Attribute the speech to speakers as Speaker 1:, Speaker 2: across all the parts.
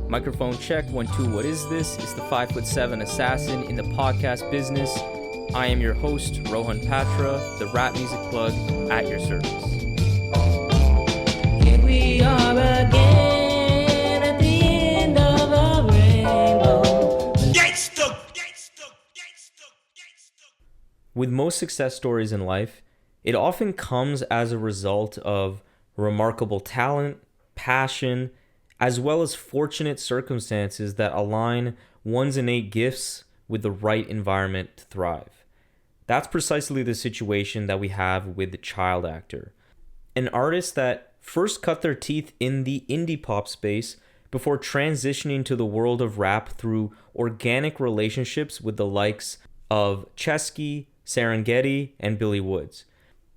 Speaker 1: Microphone check, 1, 2, what is this? It's the 5'7" assassin in the podcast business. I am your host, Rohan Patra, the rap music plug at your service.
Speaker 2: Here we are again at the end of a rainbow.
Speaker 1: With most success stories in life, it often comes as a result of remarkable talent, passion, as well as fortunate circumstances that align one's innate gifts with the right environment to thrive. That's precisely the situation that we have with the Child Actor, an artist that first cut their teeth in the indie pop space before transitioning to the world of rap through organic relationships with the likes of Ceschi, Serengeti, and Billy Woods.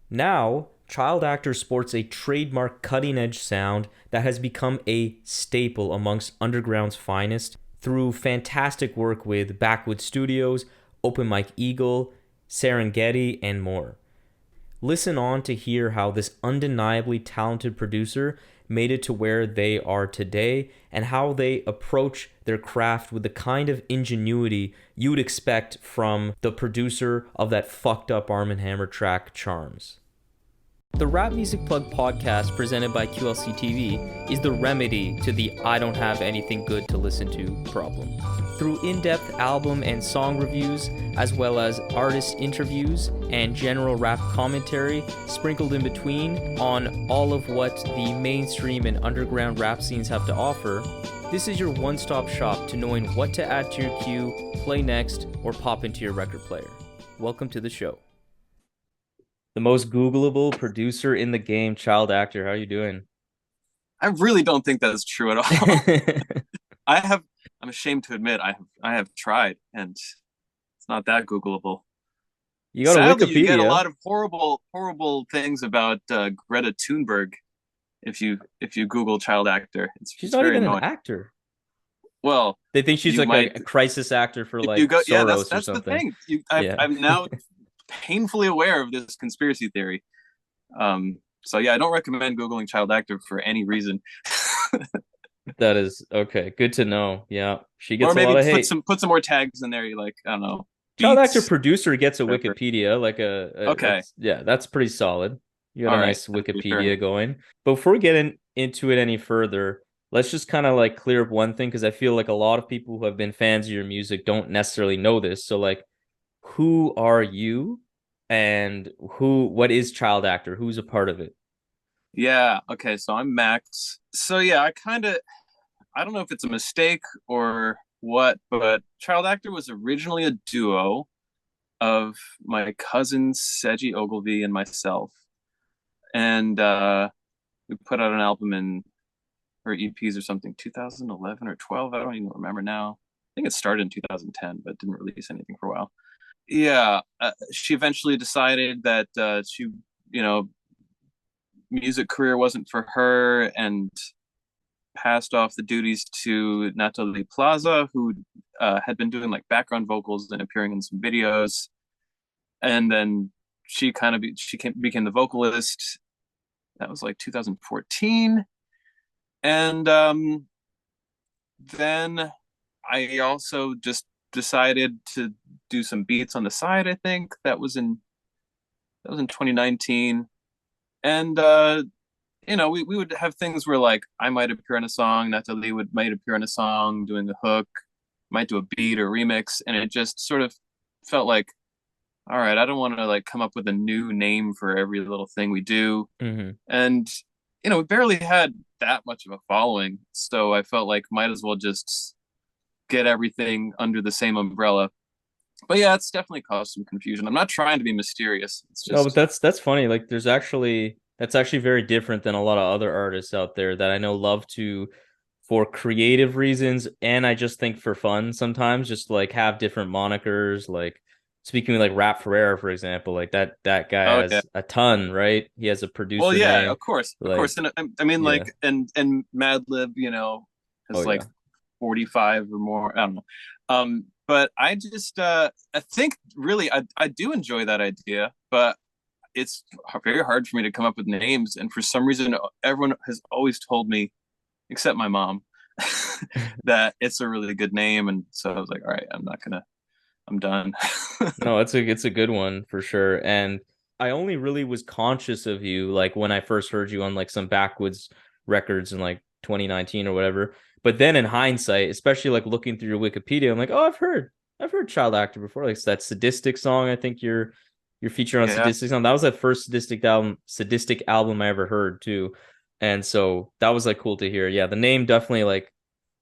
Speaker 1: Now, Child Actor sports a trademark cutting-edge sound that has become a staple amongst underground's finest through fantastic work with Backwoodz Studioz, Open Mike Eagle, Serengeti, and more. Listen on to hear how this undeniably talented producer made it to where they are today and how they approach their craft with the kind of ingenuity you would expect from the producer of that fucked up Armand Hammer track, Charms. The Rap Music Plug podcast presented by QLC TV is the remedy to the I don't have anything good to listen to problem. Through in-depth album and song reviews, as well as artist interviews and general rap commentary sprinkled in between on all of what the mainstream and underground rap scenes have to offer, this is your one-stop shop to knowing what to add to your queue, play next, or pop into your record player. Welcome to the show. The most Googleable producer in the game, Child Actor. How are you doing?
Speaker 3: I really don't think that's true at all. I'm ashamed to admit I have tried, and it's not that Googleable.
Speaker 1: You got
Speaker 3: Sadly,
Speaker 1: a Wikipedia.
Speaker 3: You get a lot of horrible things about Greta Thunberg if you Google Child Actor.
Speaker 1: She's not even an actor.
Speaker 3: Well,
Speaker 1: they think she's like a crisis actor for like Soros
Speaker 3: that's
Speaker 1: or
Speaker 3: that's
Speaker 1: something.
Speaker 3: The thing. I'm now painfully aware of this conspiracy theory. So yeah, I don't recommend Googling Child Actor for any reason.
Speaker 1: That is okay. Good to know. Yeah, she gets
Speaker 3: or maybe
Speaker 1: a lot of hate.
Speaker 3: Put some more tags in there. You like, I don't know.
Speaker 1: Child Actor producer gets a Wikipedia, like
Speaker 3: okay.
Speaker 1: Yeah, that's pretty solid. You got
Speaker 3: All
Speaker 1: a nice
Speaker 3: right.
Speaker 1: Wikipedia going. But before we get into it any further, let's just kind of like clear up one thing, because I feel like a lot of people who have been fans of your music don't necessarily know this. So like, who are you, and what is Child Actor? Who's a part of it?
Speaker 3: Yeah, okay, so I'm Max. So yeah, I don't know if it's a mistake or what, but Child Actor was originally a duo of my cousin Ceschi and myself. And we put out an album or EPs or something, 2011 or 12, I don't even remember now. I think it started in 2010, but didn't release anything for a while. Yeah, she eventually decided that music career wasn't for her and passed off the duties to Natalie Plaza, who had been doing like background vocals and appearing in some videos. And then she became the vocalist. That was like 2014. And then I also just decided to do some beats on the side. I think that was in 2019. And we would have things where like I might appear on a song, Natalie might appear on a song doing a hook, might do a beat or remix, and it just sort of felt like, all right, I don't want to like come up with a new name for every little thing we do.
Speaker 1: Mm-hmm.
Speaker 3: And we barely had that much of a following, so I felt like might as well just get everything under the same umbrella. But yeah, it's definitely caused some confusion. I'm not trying to be mysterious. It's just...
Speaker 1: No, but that's funny. Like, that's actually very different than a lot of other artists out there that I know love to, for creative reasons, and I just think for fun sometimes, just like have different monikers. Like, speaking of like Rap Ferreira, for example, like that guy has a ton, right? He has a producer.
Speaker 3: Well, yeah,
Speaker 1: name.
Speaker 3: of course. And I mean, like, and Madlib, has 45 or more. I don't know. But I just I think really I do enjoy that idea, but it's very hard for me to come up with names. And for some reason, everyone has always told me, except my mom, that it's a really good name. And so I was like, all right, I'm done.
Speaker 1: No, it's a good one for sure. And I only really was conscious of you like when I first heard you on like some Backwoodz records in like 2019 or whatever. But then in hindsight, especially like looking through your Wikipedia, I'm like, oh, I've heard Child Actor before. Like that Sadistic song. I think you're featured on
Speaker 3: Yeah.
Speaker 1: Sadistic song. That was that first Sadistic album I ever heard too. And so that was like cool to hear. Yeah, the name definitely like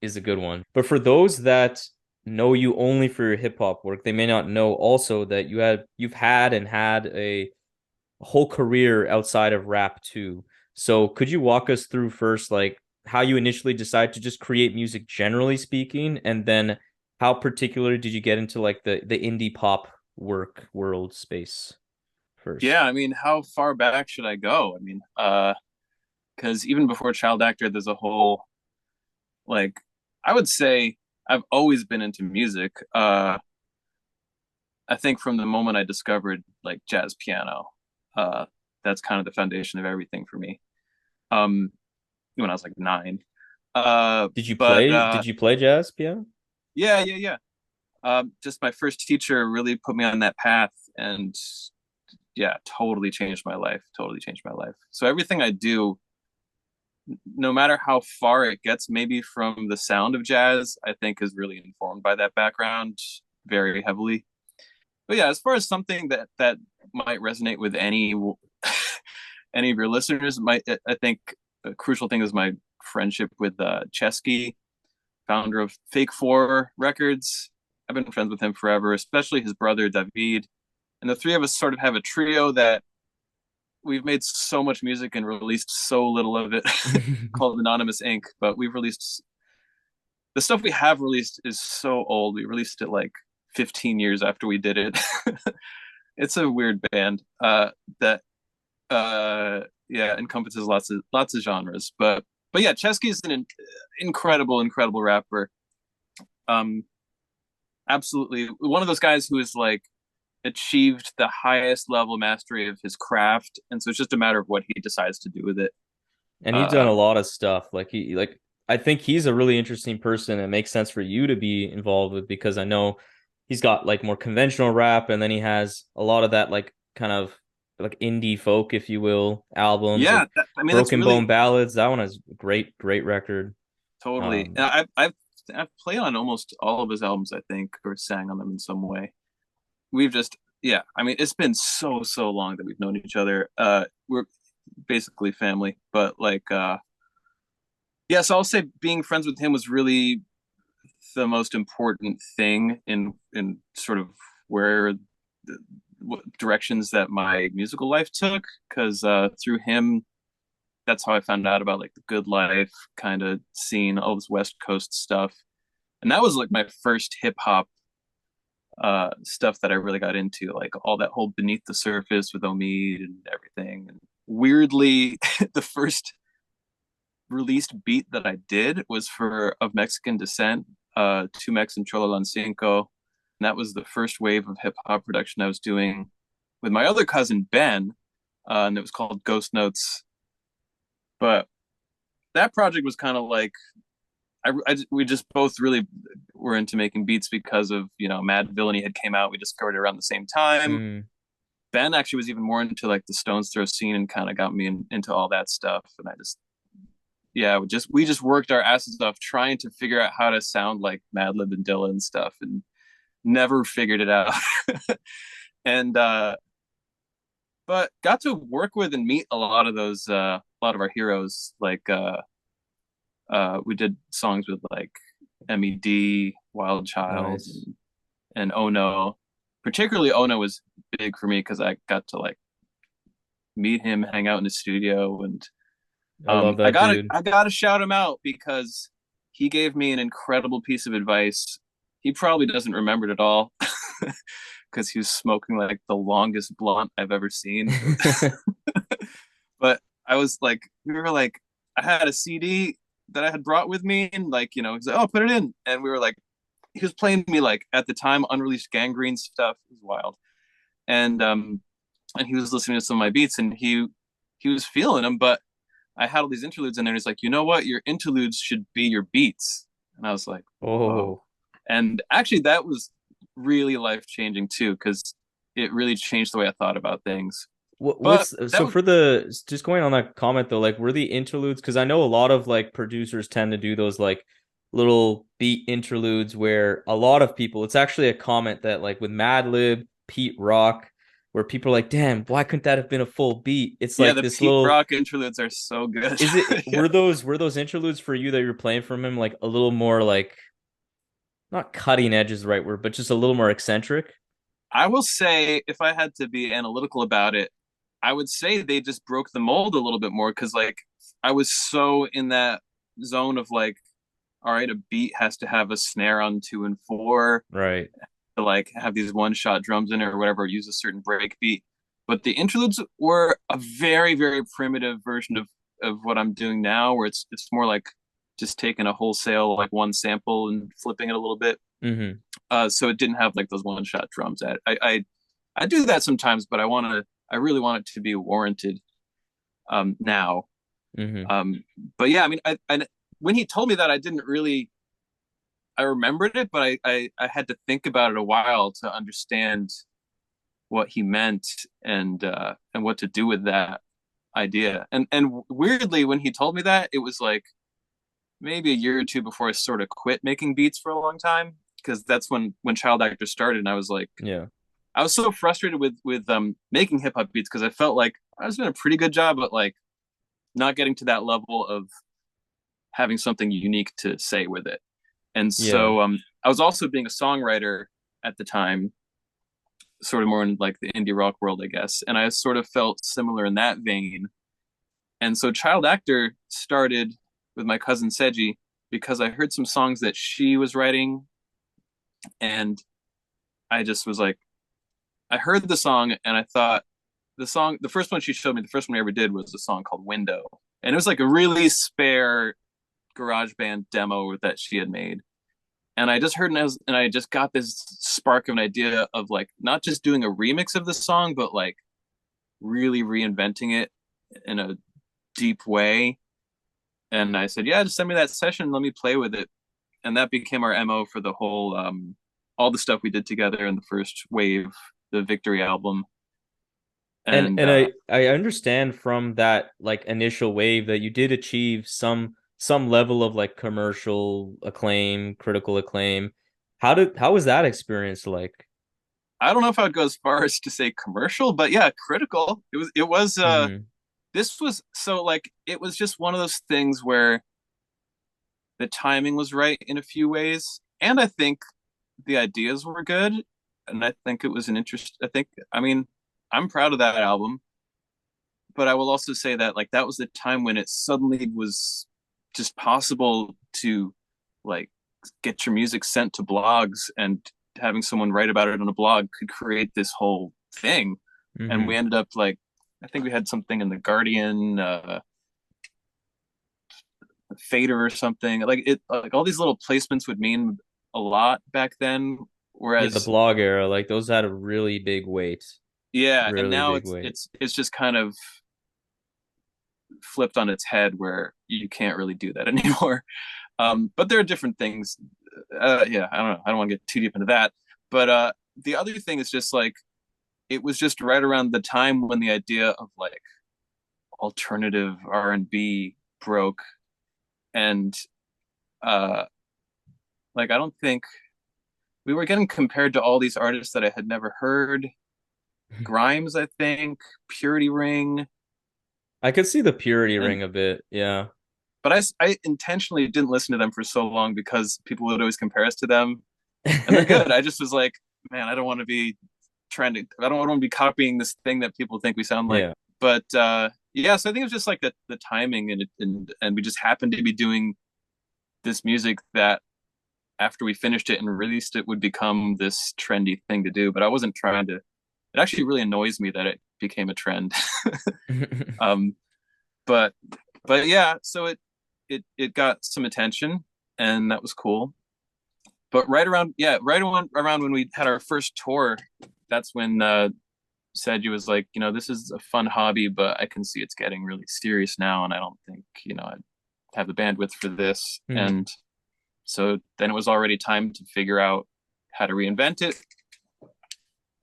Speaker 1: is a good one. But for those that know you only for your hip hop work, they may not know also that you've had and had a whole career outside of rap too. So could you walk us through first like how you initially decided to just create music generally speaking, and then how particular did you get into like the indie pop work world space
Speaker 3: Yeah,
Speaker 1: first?
Speaker 3: I mean, how far back should I go? I mean, because even before Child Actor, there's a whole like I would say I've always been into music. I think from the moment I discovered like jazz piano, uh, that's kind of the foundation of everything for me. Um, when I was like 9.
Speaker 1: Did you
Speaker 3: But
Speaker 1: play did you play jazz piano?
Speaker 3: yeah, yeah, yeah. Just my first teacher really put me on that path, and yeah, totally changed my life. Totally changed my life. So everything I do, no matter how far it gets, maybe from the sound of jazz, I think is really informed by that background very heavily. But yeah, as far as something that might resonate with any of your listeners, might I think a crucial thing is my friendship with Ceschi, founder of Fake Four Records. I've been friends with him forever, especially his brother David. And the three of us sort of have a trio that we've made so much music and released so little of it called Anonymous Inc. But we've released the stuff we have released is so old. We released it like 15 years after we did it. It's a weird band that yeah encompasses lots of genres. But yeah, Chesky is an incredible rapper. Um, absolutely one of those guys who is like achieved the highest level mastery of his craft, and so it's just a matter of what he decides to do with it.
Speaker 1: And he's done
Speaker 3: Uh,
Speaker 1: a lot of stuff. I think he's a really interesting person. It makes sense for you to be involved with because I know he's got like more conventional rap and then he has a lot of that like kind of like indie folk, if you will, albums
Speaker 3: yeah,
Speaker 1: like
Speaker 3: I mean that's
Speaker 1: Broken
Speaker 3: really
Speaker 1: Bone Ballads. That one is a great record.
Speaker 3: totally.
Speaker 1: Um,
Speaker 3: I've played on almost all of his albums, I think, or sang on them in some way. We've just yeah, I mean it's been so long that we've known each other. We're basically family, but like yeah, so I'll say being friends with him was really the most important thing in sort of where the what directions that my musical life took, because through him that's how I found out about like the good life kind of scene, all this West Coast stuff. And that was like my first hip hop stuff that I really got into, like all that whole beneath the surface with Omid and everything. And weirdly, the first released beat that I did was for of Mexican descent, Two Mex and Cholo Cinco. And that was the first wave of hip hop production I was doing with my other cousin Ben, and it was called Ghost Notes. But that project was kind of like we just both really were into making beats because of Mad Villainy had came out. We discovered it around the same time.
Speaker 1: mm,
Speaker 3: Ben actually was even more into like the Stones Throw scene and kind of got me into all that stuff. And I just yeah, we just worked our asses off trying to figure out how to sound like Madlib and Dilla and stuff, and never figured it out. And but got to work with and meet a lot of those a lot of our heroes. Like we did songs with like Med, Wild Child,
Speaker 1: nice.
Speaker 3: and Ono. Particularly Ono was big for me because I got to like meet him, hang out in the studio, and
Speaker 1: I love
Speaker 3: I
Speaker 1: that
Speaker 3: gotta
Speaker 1: dude.
Speaker 3: I gotta shout him out because he gave me an incredible piece of advice. He probably doesn't remember it at all because he was smoking like the longest blunt I've ever seen. But I was like, we were like, I had a CD that I had brought with me, and like, he's like, oh, put it in, and we were like, he was playing me like at the time unreleased Gangrene stuff. It was wild, and he was listening to some of my beats, and he was feeling them, but I had all these interludes in there. And he's like, you know what? Your interludes should be your beats. And I was like, whoa.
Speaker 1: Oh,
Speaker 3: And actually, that was really life changing too, because it really changed the way I thought about things. But
Speaker 1: what's
Speaker 3: that
Speaker 1: so
Speaker 3: was,
Speaker 1: for the just going on that comment though, like were the interludes? Because I know a lot of like producers tend to do those like little beat interludes where a lot of people. It's actually a comment that like with Madlib, Pete Rock, where people are like, "Damn, why couldn't that have been a full beat?" It's
Speaker 3: yeah,
Speaker 1: like
Speaker 3: the
Speaker 1: this
Speaker 3: Pete
Speaker 1: little.
Speaker 3: Rock interludes are so good.
Speaker 1: Is it
Speaker 3: Yeah.
Speaker 1: were those interludes for you that you're playing from him like a little more like not cutting edge is the right word, but just a little more eccentric?
Speaker 3: I will say, if I had to be analytical about it, I would say they just broke the mold a little bit more because, like, I was so in that zone of like, all right, a beat has to have a snare on 2 and 4
Speaker 1: Right.
Speaker 3: to like have these one shot drums in it or whatever, or use a certain break beat. But the interludes were a very, very primitive version of what I'm doing now, where it's more like just taking a wholesale like one sample and flipping it a little bit.
Speaker 1: Mm-hmm.
Speaker 3: So it didn't have like those one shot drums. I do that sometimes, but I really want it to be warranted now.
Speaker 1: Mm-hmm.
Speaker 3: But yeah, I mean, I when he told me that, I didn't really I remembered it, but I had to think about it a while to understand what he meant and what to do with that idea. And weirdly, when he told me that, it was like maybe a year or two before I sort of quit making beats for a long time, because that's when Child Actor started, and I was like,
Speaker 1: Yeah.
Speaker 3: I was so frustrated with making hip hop beats because I felt like I was doing a pretty good job, but like not getting to that level of having something unique to say with it. And
Speaker 1: Yeah.
Speaker 3: so I was also being a songwriter at the time, sort of more in like the indie rock world, I guess. And I sort of felt similar in that vein. And so Child Actor started with my cousin Ceschi because I heard some songs that she was writing, and I just was like, I heard the song and I thought the first one she showed me, the first one we ever did was a song called Window. And it was like a really spare garage band demo that she had made. And I just heard and I just got this spark of an idea of like not just doing a remix of the song, but like really reinventing it in a deep way. And I said, yeah, just send me that session, let me play with it. And that became our MO for the whole all the stuff we did together in the first wave, the Victory album.
Speaker 1: And
Speaker 3: And
Speaker 1: and I understand from that like initial wave that you did achieve some level of like commercial acclaim, critical acclaim. How was that experience like?
Speaker 3: I don't know if I would go as far as to say commercial, but yeah, critical. It was
Speaker 1: Mm-hmm.
Speaker 3: this was so like it was just one of those things where the timing was right in a few ways. And I think the ideas were good. And I think it was an interest. I mean, I'm proud of that album, but I will also say that like that was the time when it suddenly was just possible to like get your music sent to blogs, and having someone write about it on a blog could create this whole thing. And
Speaker 1: Mm-hmm.
Speaker 3: we ended up like, I think we had something in the Guardian, Fader or something. Like it, like all these little placements would mean a lot back then.
Speaker 1: Yeah, the
Speaker 3: Whereas,
Speaker 1: blog era, like those had a really big weight.
Speaker 3: yeah, and
Speaker 1: Really
Speaker 3: now
Speaker 1: big
Speaker 3: it's
Speaker 1: weight.
Speaker 3: it's it's just kind of flipped on its head where you can't really do that anymore. But there are different things. Yeah, I don't know. I don't want to get too deep into that. But the other thing is just like it was just right around the time when the idea of like alternative R&B broke, and uh, like I don't think we were getting compared to all these artists that I had never heard. Grimes, I think, Purity Ring,
Speaker 1: I could see the purity
Speaker 3: and
Speaker 1: ring a bit. Yeah.
Speaker 3: but I intentionally didn't listen to them for so long because people would always compare us to them, and they're good. I just was like, man, I don't want to be I don't want to be copying this thing that people think we sound like.
Speaker 1: Yeah.
Speaker 3: But yeah, so I think it was just like the timing, and we just happened to be doing this music that after we finished it and released it would become this trendy thing to do. But I wasn't trying to. It actually really annoys me that it became a trend. um, but but yeah, so it got some attention, and that was cool. But right around when we had our first tour, that's when said, he was like, this is a fun hobby, but I can see it's getting really serious now, and I don't think, I have the bandwidth for this.
Speaker 1: Hmm.
Speaker 3: And so then it was already time to figure out how to reinvent it.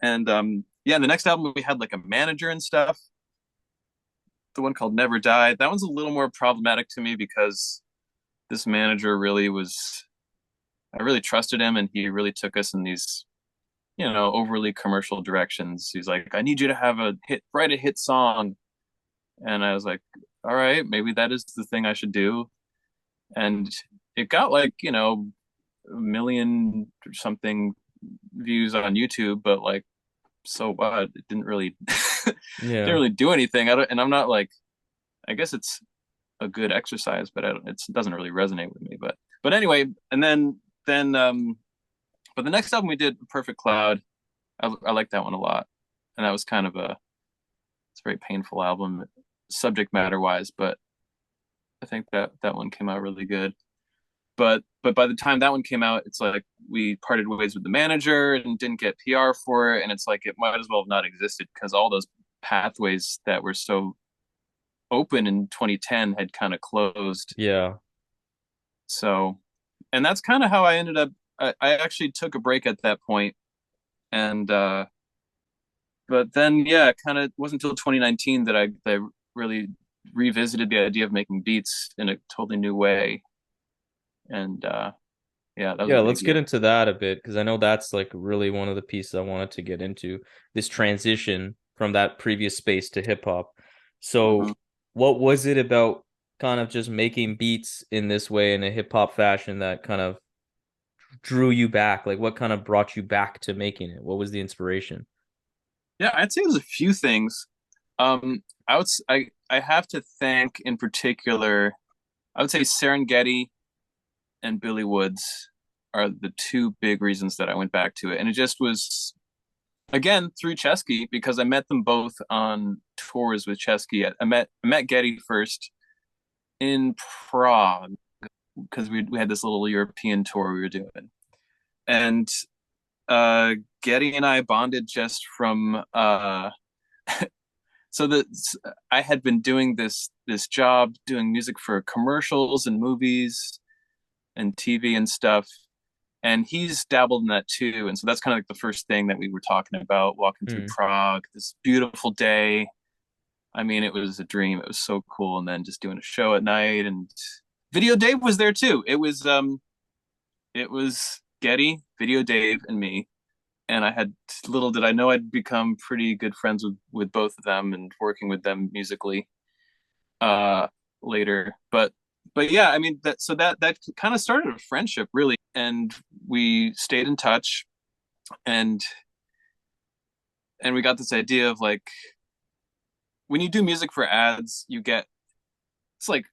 Speaker 3: And yeah, the next album we had like a manager and stuff. The one called Never Die. That one's a little more problematic to me because this manager really was, I really trusted him, and he really took us in these, overly commercial directions. He's like, I need you to have write a hit song. And I was like, all right, maybe that is the thing I should do. And it got like, a million or something views on YouTube, but like, so what? It didn't really didn't
Speaker 1: Yeah.
Speaker 3: really do anything. I don't, and I'm not like, I guess it's a good exercise, but it doesn't really resonate with me. But anyway, and then but the next album we did, Perfect Cloud, I like that one a lot, and that was kind of it's a very painful album, subject matter wise, but I think that one came out really good. But by the time that one came out, it's like we parted ways with the manager and didn't get PR for it, and it's like it might as well have not existed because all those pathways that were so open in 2010 had kind of closed.
Speaker 1: Yeah.
Speaker 3: So, and that's kind of how I ended up. I actually took a break at that point, and but then yeah, it kind of wasn't until 2019 that I really revisited the idea of making beats in a totally new way, and yeah, that was a
Speaker 1: Yeah,
Speaker 3: big
Speaker 1: let's get
Speaker 3: year.
Speaker 1: into that a bit because I know that's like really one of the pieces I wanted to get into, this transition from that previous space to hip hop.
Speaker 3: Mhm.
Speaker 1: So, what was it about kind of just making beats in this way in a hip hop fashion that kind of drew you back? Like, what kind of brought you back to making it? What was the inspiration?
Speaker 3: Yeah, I'd say there's a few things. I have to thank in particular. I would say Serengeti and Billy Woods are the two big reasons that I went back to it, and it just was again through Ceschi because I met them both on tours with Ceschi. I met Getty first in Prague because we had this little European tour we were doing, and Getty and I bonded just from so that I had been doing this job doing music for commercials and movies and TV and stuff. And he's dabbled in that too. And so that's kind of like the first thing that we were talking about, walking through
Speaker 1: Hmm.
Speaker 3: Prague, this beautiful day. I mean, it was a dream. It was so cool. And then just doing a show at night, and Video Dave was there too. It was Getty, Video Dave, and me. And I had, little did I know, I'd become pretty good friends with both of them and working with them musically uh later. But yeah, I mean that kind of started a friendship really, and we stayed in touch, and we got this idea of like when you do music for ads, you get, it's like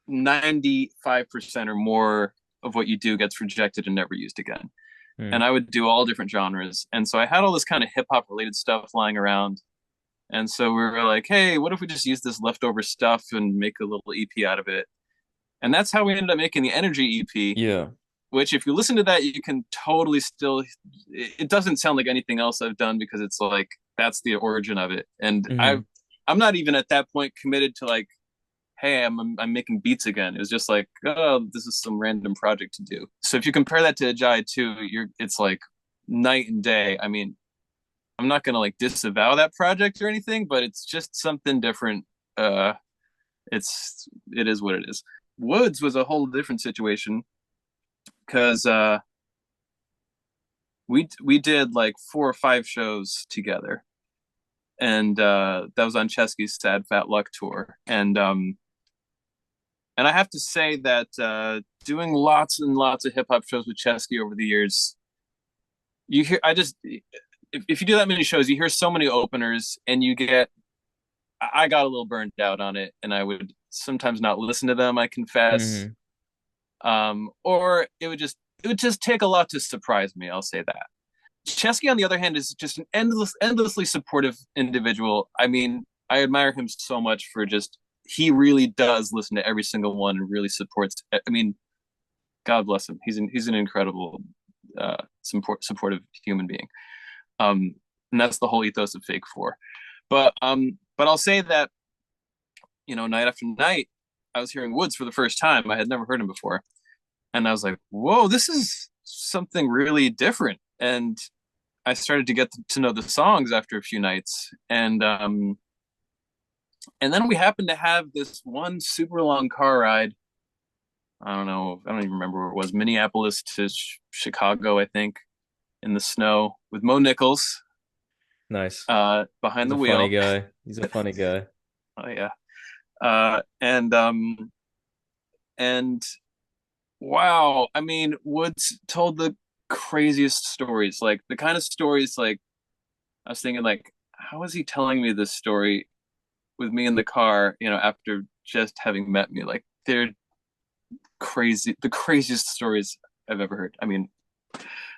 Speaker 3: 95% or more of what you do gets rejected and never used again.
Speaker 1: Hmm.
Speaker 3: And I would do all different genres, and so I had all this kind of hip hop related stuff lying around. And so we were like, hey, what if we just use this leftover stuff and make a little EP out of it? And that's how we ended up making the Energy EP,
Speaker 1: Yeah.
Speaker 3: which if you listen to that, you can totally still, it doesn't sound like anything else I've done because it's like, that's the origin of it. And
Speaker 1: Hmm.
Speaker 3: I'm not even at that point committed to like, hey, I'm making beats again. It was just like, oh, this is some random project to do. So if you compare that to Ajai II, it's like night and day. I mean, I'm not gonna like disavow that project or anything, but it's just something different. Uh, it is what it is. Woods was a whole different situation because we did like 4 or 5 shows together, and that was on Chesky's Sad Fat Luck tour, and I have to say that doing lots and lots of hip hop shows with Chesky over the years, you hear I just if you do that many shows, you hear so many openers, and you get I got a little burned out on it, and I would sometimes not listen to them. I confess,
Speaker 1: Hmm.
Speaker 3: or it would just take a lot to surprise me. I'll say that. Chesky, on the other hand, is just an endlessly supportive individual. I mean, I admire him so much for just he really does listen to every single one and really supports. I mean, God bless him. He's an incredible supportive human being. Um, and that's the whole ethos of Fake Four. But I'll say that, night after night, I was hearing Woods for the first time. I had never heard him before, and I was like, "Whoa, this is something really different." And I started to get to know the songs after a few nights, and then we happened to have this one super long car ride. I don't know, I don't even remember where it was, Minneapolis to Chicago, I think, in the snow with Mo Nichols
Speaker 1: Nice.
Speaker 3: behind
Speaker 1: He's
Speaker 3: the
Speaker 1: a funny
Speaker 3: wheel.
Speaker 1: guy. He's a funny guy.
Speaker 3: Oh yeah. And wow, I mean, Woods told the craziest stories, like the kind of stories, like I was thinking, like, how is he telling me this story with me in the car, after just having met me? Like, they're crazy, the craziest stories I've ever heard. I mean,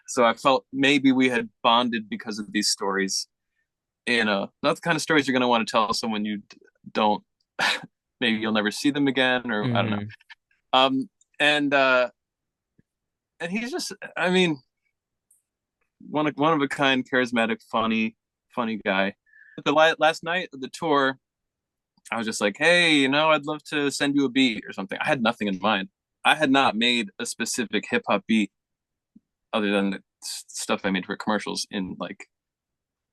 Speaker 3: so I felt maybe we had bonded because of these stories. Not the kind of stories you're going to want to tell someone you don't, maybe you'll never see them again, or I don't know.
Speaker 1: Hmm.
Speaker 3: Um, and uh, and he's just, I mean, one of a kind, charismatic, funny guy. Last night of the tour, I was just like, hey, I'd love to send you a beat or something. I had nothing in mind. I had not made a specific hip hop beat other than the stuff I made for commercials in, like,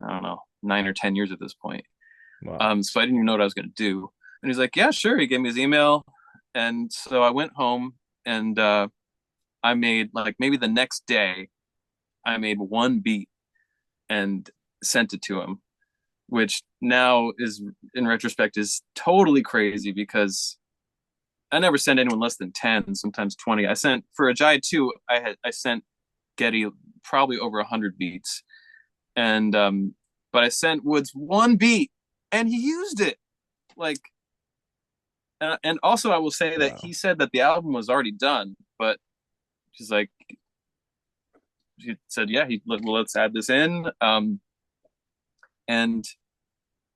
Speaker 3: I don't know, 9 or 10 years at this point.
Speaker 1: Wow.
Speaker 3: So I didn't even know what I was going to do. And he's like, yeah, sure. He gave me his email. And so I went home, and I made, like, maybe the next day, I made one beat and sent it to him, which now is, in retrospect, is totally crazy because I never sent anyone less than 10, sometimes 20. I sent for Ajai II, I sent Getty probably over 100 beats. And but I sent Woods one beat and he used it. Like, and also I will say that
Speaker 1: Wow.
Speaker 3: he said that the album was already done, but he's like, he said, yeah, let's add this in. And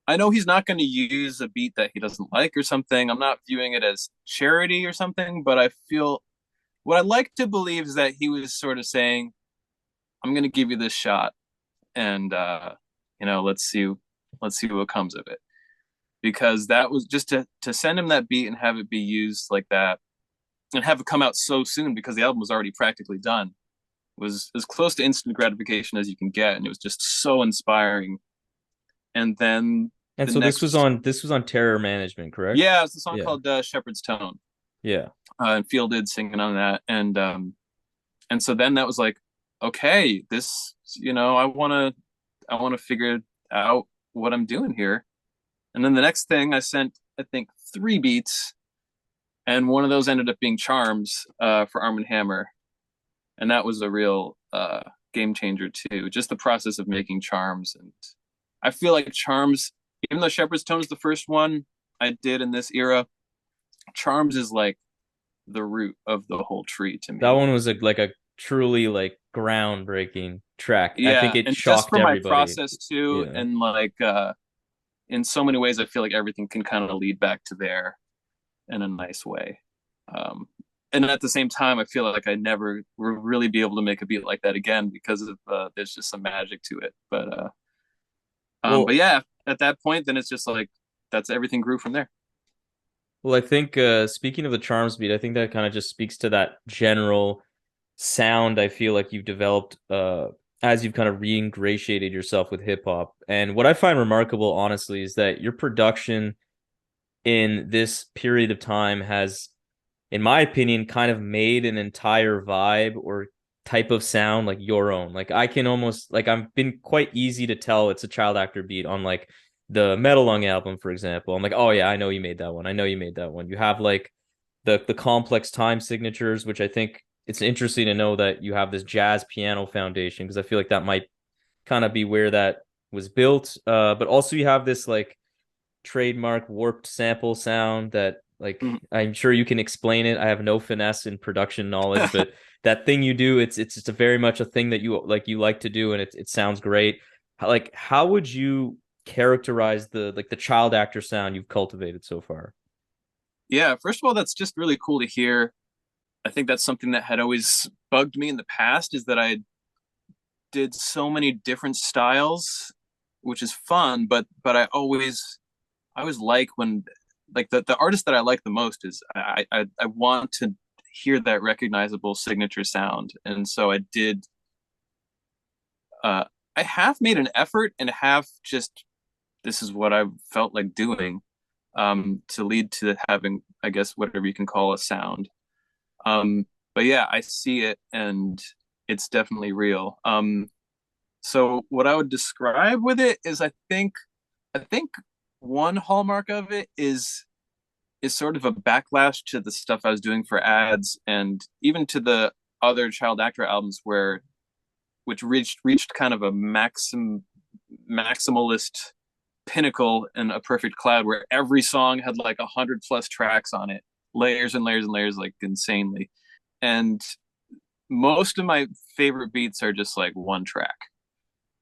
Speaker 3: I know he's not going to use a beat that he doesn't like or something. I'm not viewing it as charity or something, but I feel, what I like to believe is that he was sort of saying, I'm going to give you this shot, and let's see what comes of it. Because that was just to send him that beat and have it be used like that, and have it come out so soon because the album was already practically done, was as close to instant gratification as you can get, and it was just so inspiring. And then
Speaker 1: And
Speaker 3: the
Speaker 1: so this was
Speaker 3: next,
Speaker 1: on Terror Management, correct?
Speaker 3: yeah, it's a song
Speaker 1: Yeah.
Speaker 3: called Shepherd's Tone,
Speaker 1: Yeah.
Speaker 3: and Fielded singing on that, and so then that was like, okay, this, I want to figure out what I'm doing here. And then the next thing I sent, I think, 3 beats, and one of those ended up being Charms for Armand Hammer, and that was a real game changer too. Just the process of making Charms, and I feel like Charms, even though Shepherd's Tone is the first one I did in this era, Charms is like the root of the whole tree to
Speaker 1: That
Speaker 3: me.
Speaker 1: one was like a truly like groundbreaking track. I think
Speaker 3: Yeah,
Speaker 1: it
Speaker 3: and just
Speaker 1: shocked
Speaker 3: for my
Speaker 1: everybody.
Speaker 3: process too,
Speaker 1: Yeah.
Speaker 3: and like in so many ways, I feel like everything can kind of lead back to there in a nice way. Um, and at the same time, I feel like I never will really be able to make a beat like that again because of there's just some magic to it. But
Speaker 1: Well,
Speaker 3: yeah, at that point, then it's just like that's everything grew from there.
Speaker 1: well, I think speaking of the Charms beat, I think that kind of just speaks to that general sound I feel like you've developed as you've kind of re-ingratiated yourself with hip hop. And what I find remarkable, honestly, is that your production in this period of time has, in my opinion, kind of made an entire vibe or type of sound like your own. Like I can almost like I've been quite easy to tell it's a Child Actor beat on like the Metal Lung album, for example. I'm like, oh yeah, I know you made that one. I know you made that one. You have like the complex time signatures, which I think it's interesting to know that you have this jazz piano foundation because I feel like that might kind of be where that was built. But also you have this like trademark warped sample sound that like
Speaker 3: Mhm.
Speaker 1: I'm sure you can explain it. I have no finesse in production knowledge, but that thing you do, it's just a very much a thing that you like to do, and it sounds great. Like how would you characterize the like the Child Actor sound you've cultivated so far?
Speaker 3: Yeah, first of all, that's just really cool to hear. I think that's something that had always bugged me in the past, is that I did so many different styles which is fun, but I always like when like the artist that I like the most is I want to hear that recognizable signature sound. And so I did uh I half made an effort and half just this is what I felt like doing to lead to having, I guess, whatever you can call a sound. But yeah, I see it and it's definitely real. So what I would describe with it is I think one hallmark of it is sort of a backlash to the stuff I was doing for ads and even to the other child actor albums where which reached kind of a maximalist pinnacle in a perfect cloud where every song had like 100 plus tracks on it, layers and layers and layers, like insanely. And most of my favorite beats are just like one track.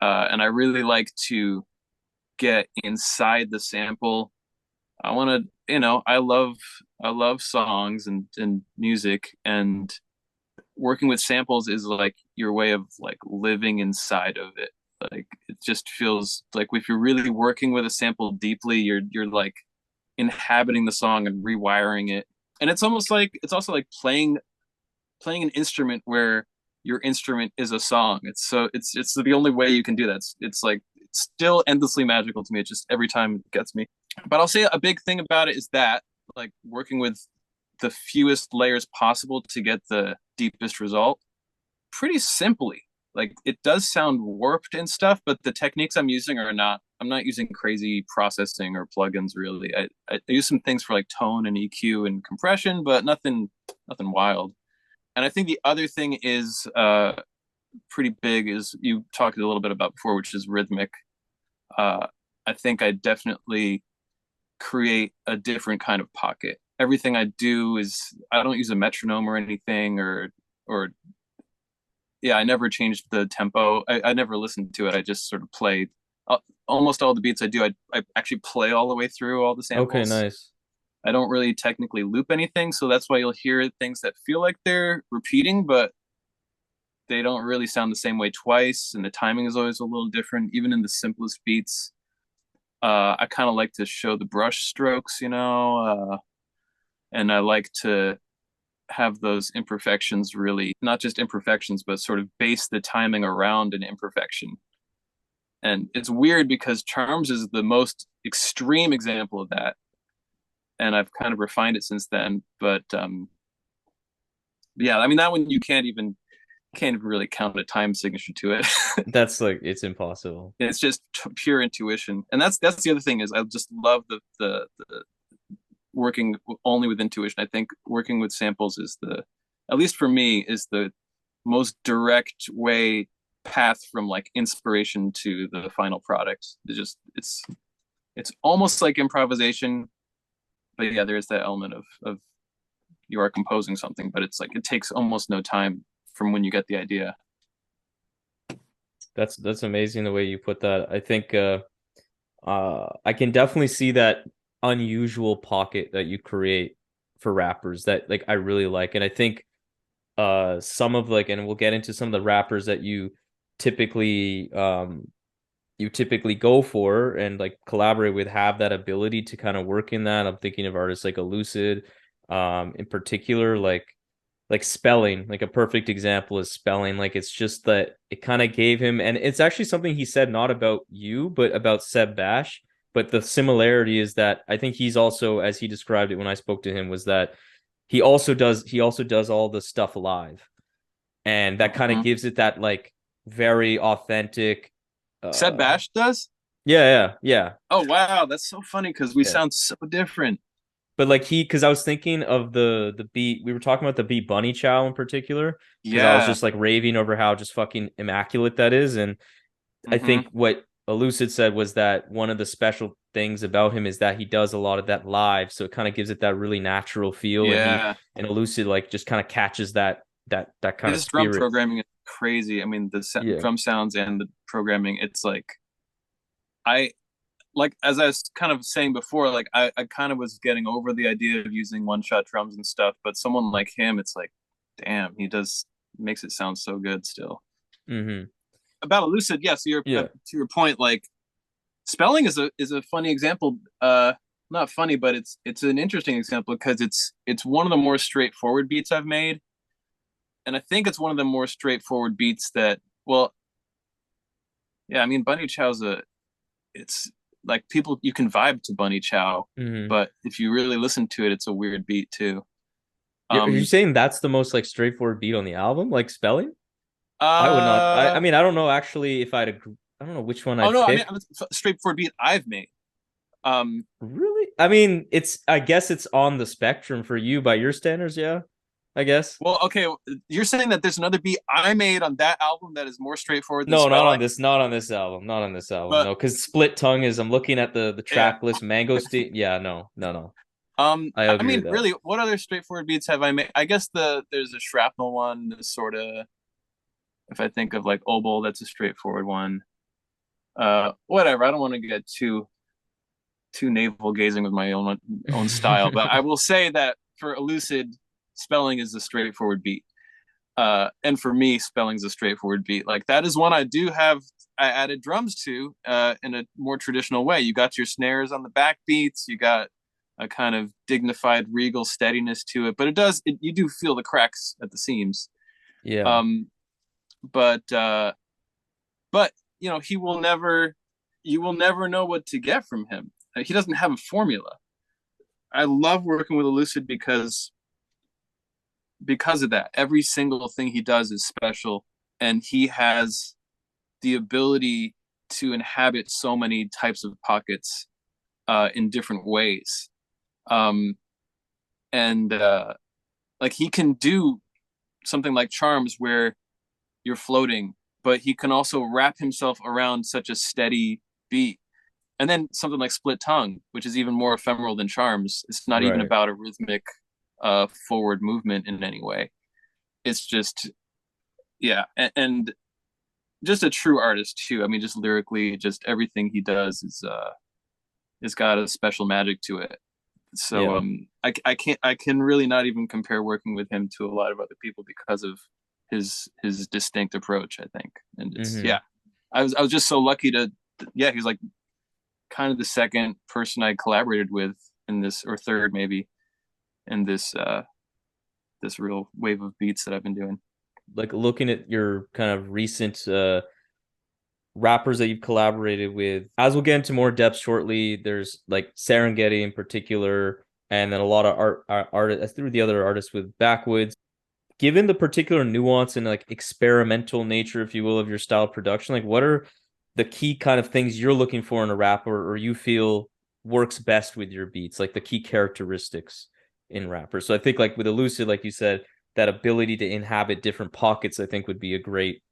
Speaker 3: And I really like to get inside the sample. I want to, I love songs and music, and working with samples is like your way of like living inside of it. Like it just feels like if you're really working with a sample deeply, you're like inhabiting the song and rewiring it. And it's almost like it's also like playing an instrument where your instrument is a song. It's the only way you can do that. It's like it's still endlessly magical to me. It just every time it gets me. But I'll say a big thing about it is that like working with the fewest layers possible to get the deepest result pretty simply. Like it does sound warped and stuff, but the techniques I'm using are not. I'm not using crazy processing or plugins really. I use some things for like tone and EQ and compression, but nothing wild. And I think the other thing is pretty big is you talked a little bit about before, which is rhythmic. I think I definitely create a different kind of pocket. Everything I do is I don't use a metronome or anything or yeah, I never changed the tempo. I never listened to it. I just sort of played almost all the beats I do. I actually play all the way through all the
Speaker 1: Okay,
Speaker 3: samples.
Speaker 1: nice.
Speaker 3: I don't really technically loop anything, so that's why you'll hear things that feel like they're repeating, but they don't really sound the same way twice, and the timing is always a little different, even in the simplest beats. I kind of like to show the brush strokes, and I like to have those imperfections really not just imperfections, but sort of base the timing around an imperfection. And it's weird because Charms is the most extreme example of that, and I've kind of refined it since then. But yeah, I mean that one you can't even really count a time signature to it.
Speaker 1: That's like it's impossible.
Speaker 3: It's just pure intuition, and that's the other thing is I just love the working only with intuition. I think working with samples is at least for me, is the most direct way path from like inspiration to the final product. It's almost like improvisation, but yeah, there is that element of you are composing something, but it's like it takes almost no time from when you get the idea.
Speaker 1: That's amazing the way you put that. I think I can definitely see that unusual pocket that you create for rappers that like I really like. And I think some of like and we'll get into some of the rappers that typically you typically go for and like collaborate with have that ability to kind of work in that. I'm thinking of artists like Elucid, in particular, like spelling, like a perfect example is spelling. Like it's just that it kind of gave him, and it's actually something he said not about you, but about Seb Bash. But the similarity is that I think he's also, as he described it when I spoke to him, was that he also does all the stuff live, and that kind of
Speaker 3: Mm-hmm.
Speaker 1: gives it that like very authentic.
Speaker 3: Seb
Speaker 1: Uh,
Speaker 3: Bash does.
Speaker 1: yeah.
Speaker 3: Oh wow, that's so funny because we
Speaker 1: Yeah.
Speaker 3: sound so different.
Speaker 1: But like because I was thinking of the beat, we were talking about the beat Bunny Chow in particular, because I was
Speaker 3: Yeah.
Speaker 1: just like raving over how just fucking immaculate that is. And I
Speaker 3: Mm-hmm.
Speaker 1: think what Elucid said was that one of the special things about him is that he does a lot of that live, so it kind of gives it that really natural feel. And
Speaker 3: Yeah.
Speaker 1: Elucid like just kind of catches that kind of
Speaker 3: His drum
Speaker 1: spirit.
Speaker 3: programming is crazy. I mean, the
Speaker 1: Yeah.
Speaker 3: drum sounds and the programming. It's like I like as I was kind of saying before, like I kind of was getting over the idea of using one shot drums and stuff, but someone like him, it's like, damn, he does makes it sound so good still.
Speaker 1: Mm-hmm.
Speaker 3: About Lucid, yeah. So
Speaker 1: Yeah.
Speaker 3: to your point, like Spelling is a funny example. Not funny, but it's an interesting example because it's one of the more straightforward beats I've made, and I think it's one of the more straightforward beats that. Well, yeah, I mean, Bunny Chow's a it's like people you can vibe to Bunny Chow,
Speaker 1: Hmm.
Speaker 3: but if you really listen to it, it's a weird beat too.
Speaker 1: You're
Speaker 3: Um,
Speaker 1: saying that's the most like straightforward beat on the album, like spelling? I would not. I
Speaker 3: uh,
Speaker 1: mean, I don't know actually if I'd agree. I don't know which one
Speaker 3: oh
Speaker 1: I'd
Speaker 3: no, I
Speaker 1: pick.
Speaker 3: mean straightforward beat I've made. Um,
Speaker 1: Really? I mean, it's. I guess it's on the spectrum for you by your standards. Yeah, I guess.
Speaker 3: well, okay, you're saying that there's another beat I made on that album that is more straightforward than
Speaker 1: No, not on
Speaker 3: spelling,
Speaker 1: this. Not on this album. Not on this album.
Speaker 3: but
Speaker 1: No, because Split Tongue is. I'm looking at the
Speaker 3: yeah.
Speaker 1: track list. Mango State. Yeah, no, no, no. I
Speaker 3: I
Speaker 1: agree
Speaker 3: mean,
Speaker 1: with that.
Speaker 3: really, what other straightforward beats have I made? I guess there's a shrapnel one, sort of. If I think of like Obol, that's a straightforward one. Whatever. I don't want to get too navel gazing with my own style, but I will say that for Elucid, spelling is a straightforward beat. And for me, spelling's a straightforward beat. Like that is one I do have. I added drums to in a more traditional way. You got your snares on the back beats. You got a kind of dignified, regal steadiness to it, but you do feel the cracks at the seams.
Speaker 1: Yeah.
Speaker 3: Um, but but you know, you will never know what to get from him. He doesn't have a formula. I love working with Elucid because of that. Every single thing he does is special, and he has the ability to inhabit so many types of pockets in different ways. Um, and like he can do something like Charms where you're floating, but he can also wrap himself around such a steady beat. And then something like Split Tongue, which is even more ephemeral than Charms. It's not even
Speaker 1: Right.
Speaker 3: about a rhythmic forward movement in any way. It's just yeah, and just a true artist too. I mean, just lyrically, just everything he does is got a special magic to it. So
Speaker 1: Yeah.
Speaker 3: I can really not even compare working with him to a lot of other people because of his distinct approach, I think. And it's
Speaker 1: Hmm.
Speaker 3: yeah. I was just so lucky to yeah, he's like kind of the second person I collaborated with in this, or third maybe, in this real wave of beats that I've been doing.
Speaker 1: Like looking at your kind of recent rappers that you've collaborated with. As we'll get into more depth shortly, there's like Serengeti in particular, and then a lot of artists through the other artists with Backwoodz. Given the particular nuance and like experimental nature, if you will, of your style of production, like what are the key kind of things you're looking for in a rapper, or you feel works best with your beats, like the key characteristics in rappers? So I think like with Elucid, like you said, that ability to inhabit different pockets, I think would be a great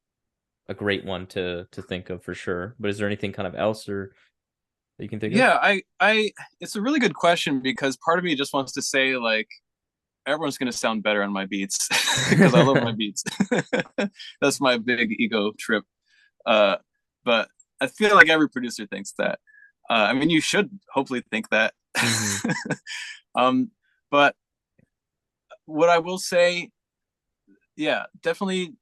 Speaker 1: one to think of for sure. But is there anything kind of else or that you can think of?
Speaker 3: Yeah, it's a really good question because part of me just wants to say like everyone's gonna sound better on my beats because I love my beats. That's my big ego trip. Uh, but I feel like every producer thinks that. I mean, you should hopefully think that.
Speaker 1: Hmm.
Speaker 3: um, but what I will say, yeah, definitely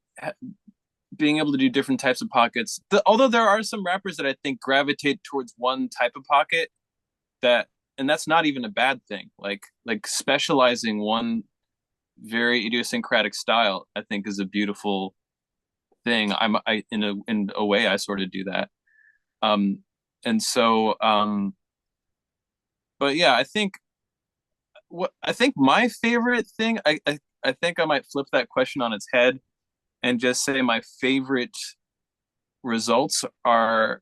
Speaker 3: being able to do different types of pockets. Although there are some rappers that I think gravitate towards one type of pocket that, and that's not even a bad thing. Like specializing one very idiosyncratic style, I think is a beautiful thing. I in a way I sort of do that. Um, and so, but yeah, I think my favorite thing, I think I might flip that question on its head and just say my favorite results are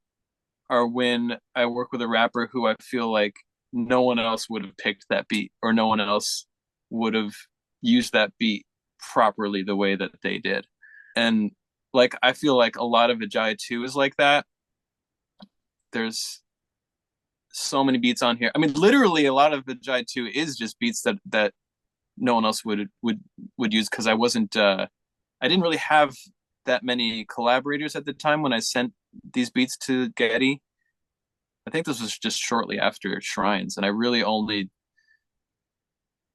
Speaker 3: when I work with a rapper who I feel like no one else would have picked that beat, or no one else would have used that beat properly the way that they did. And like I feel like a lot of Ajai II is like that. There's so many beats on here. I mean, literally a lot of Ajai II is just beats that no one else would use because I didn't really have that many collaborators at the time when I sent these beats to Getty. I think this was just shortly after Shrines, and I really only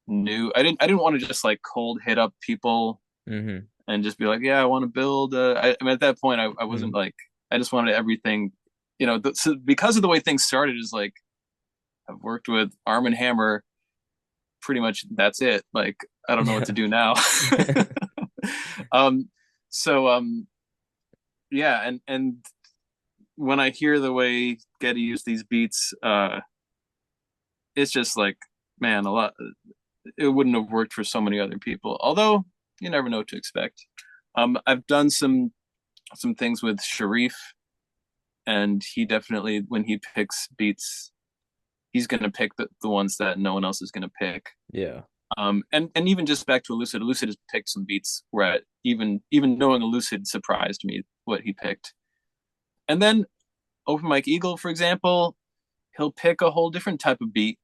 Speaker 3: knew I didn't want to just like cold hit up people
Speaker 1: Hmm.
Speaker 3: and just be like, yeah, I want to build. I mean, at that point, I wasn't like I just wanted everything. so because of the way things started, is like I've worked with Armand Hammer. Pretty much that's it. Like I don't know what to
Speaker 1: Yeah.
Speaker 3: do now. um, so yeah, and when I hear the way Getty used these beats, it's just like, man, a lot. It wouldn't have worked for so many other people. Although you never know what to expect. I've done some things with Sharif, and he definitely, when he picks beats, he's gonna pick the ones that no one else is gonna pick.
Speaker 1: Yeah.
Speaker 3: And even just back to Elucid has picked some beats where even knowing Elucid surprised me what he picked. And then Open Mike Eagle, for example, he'll pick a whole different type of beat.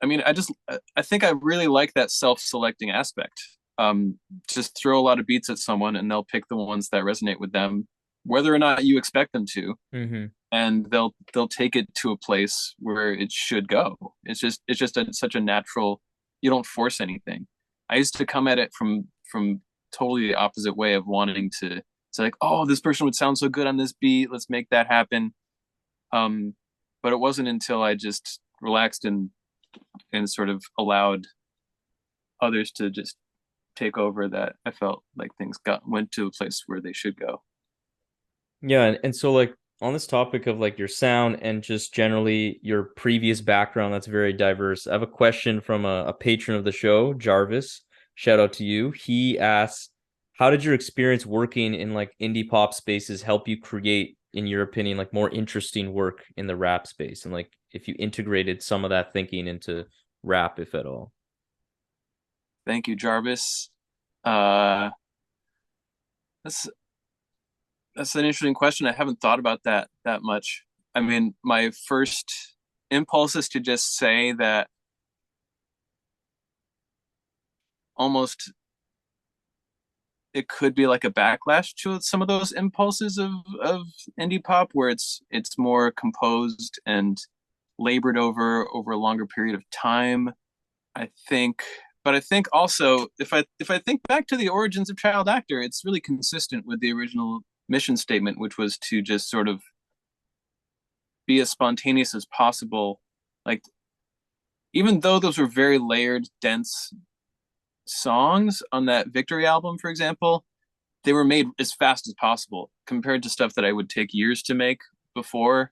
Speaker 3: I mean, I think I really like that self-selecting aspect. Just throw a lot of beats at someone, and they'll pick the ones that resonate with them, whether or not you expect them to,
Speaker 1: Mm-hmm.
Speaker 3: and they'll take it to a place where it should go. It's just such a natural. You don't force anything. I used to come at it from totally the opposite way of wanting to say like, oh, this person would sound so good on this beat. Let's make that happen. Um, but it wasn't until I just relaxed and sort of allowed others to just take over that I felt like things went to a place where they should go.
Speaker 1: Yeah, and so like on this topic of like your sound and just generally your previous background that's very diverse, I have a question from a patron of the show, Jarvis. Shout out to you. He asks, how did your experience working in like indie pop spaces help you create, in your opinion, like more interesting work in the rap space? And like if you integrated some of that thinking into rap, if at all.
Speaker 3: Thank you, Jarvis. Uh, that's that's an interesting question. I haven't thought about that much. I mean, my first impulse is to just say that almost it could be like a backlash to some of those impulses of indie pop, where it's more composed and labored over a longer period of time. I think, but I think also, if I think back to the origins of Child Actor, it's really consistent with the original mission statement, which was to just sort of be as spontaneous as possible. Like, even though those were very layered, dense songs on that Victory album, for example, they were made as fast as possible compared to stuff that I would take years to make before.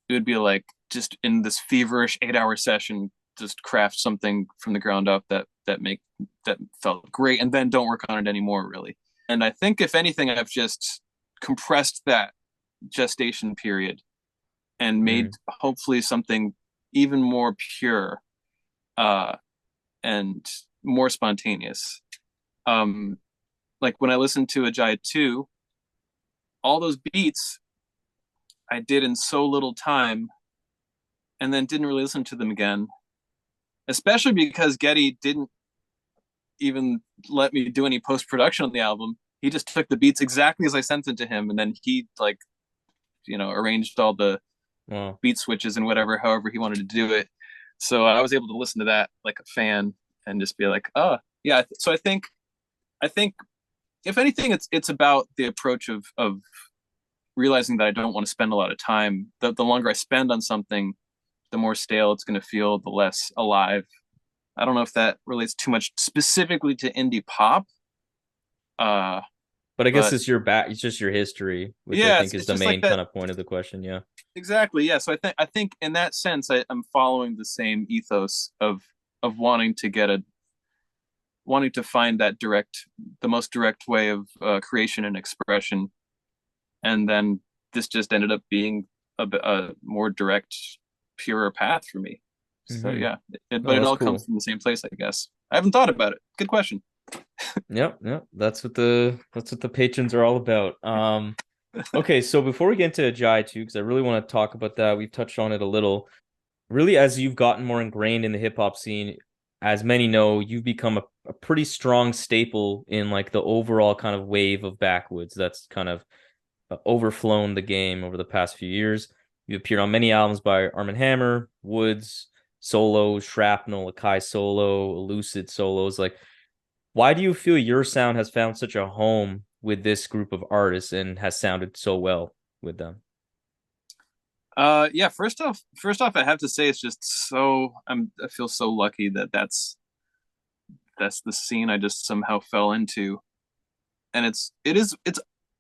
Speaker 3: It would be like just in this feverish 8 hour session, just craft something from the ground up that felt great, and then don't work on it anymore, really. And I think if anything, I've just compressed that gestation period and made
Speaker 1: Mm.
Speaker 3: hopefully something even more pure, uh, and more spontaneous. Um, like when I listened to Ajai II, all those beats I did in so little time, and then didn't really listen to them again. Especially because Getty didn't even let me do any post production on the album. He just took the beats exactly as I sent it to him, and then he like arranged all the
Speaker 1: Well,
Speaker 3: beat switches and whatever, however he wanted to do it. So I was able to listen to that like a fan and just be like, oh yeah. So I think if anything, it's about the approach of realizing that I don't want to spend a lot of time. The longer I spend on something, the more stale it's going to feel, the less alive. I don't know if that relates too much specifically to indie pop, uh,
Speaker 1: but I guess
Speaker 3: but
Speaker 1: it's your back, it's just your history, which I
Speaker 3: yeah,
Speaker 1: think
Speaker 3: it's,
Speaker 1: is
Speaker 3: it's
Speaker 1: the
Speaker 3: just like
Speaker 1: main
Speaker 3: that.
Speaker 1: kind of point of the question. Yeah.
Speaker 3: Exactly. Yeah. So I think in that sense, I'm following the same ethos of wanting to find the most direct way of creation and expression, and then this just ended up being a more direct, purer path for me. So
Speaker 1: Mm-hmm.
Speaker 3: yeah, but
Speaker 1: No,
Speaker 3: it
Speaker 1: that's
Speaker 3: all comes
Speaker 1: cool.
Speaker 3: from the same place, I guess. I haven't thought about it. Good question.
Speaker 1: Yep, yep. That's what the patrons are all about. Okay, so before we get into Jai too, because I really want to talk about that, we've touched on it a little. Really, as you've gotten more ingrained in the hip hop scene, as many know, you've become a pretty strong staple in like the overall kind of wave of Backwoodz that's kind of overflown the game over the past few years. You appeared on many albums by Armand Hammer, Woods, solos, Shrapnel, Akai solo, Lucid solos. Like, why do you feel your sound has found such a home with this group of artists and has sounded so well with them?
Speaker 3: Yeah, first off, I have to say it's just I feel so lucky that that's the scene I just somehow fell into. And it's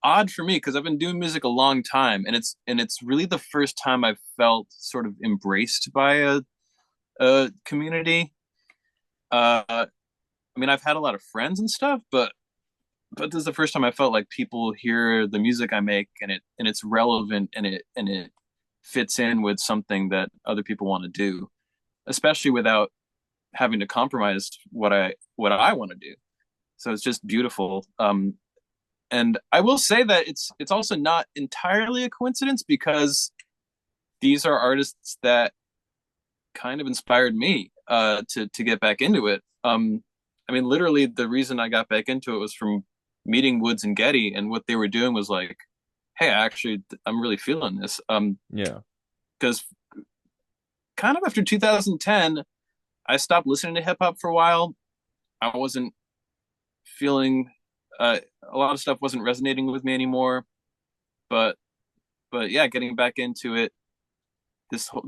Speaker 3: odd for me because I've been doing music a long time, and it's really the first time I've felt sort of embraced by a community. I mean, I've had a lot of friends and stuff, but this is the first time I felt like people hear the music I make, and it's relevant, and it fits in with something that other people want to do, especially without having to compromise what I want to do. So it's just beautiful. And I will say that it's also not entirely a coincidence because these are artists that kind of inspired me to get back into it. I mean, literally, the reason I got back into it was from meeting Woods and Getty, and what they were doing was like, hey, actually, I'm really feeling this.
Speaker 1: Yeah.
Speaker 3: Because kind of after 2010, I stopped listening to hip hop for a while. I wasn't feeling a lot of stuff wasn't resonating with me anymore. But but yeah, getting back into it, this whole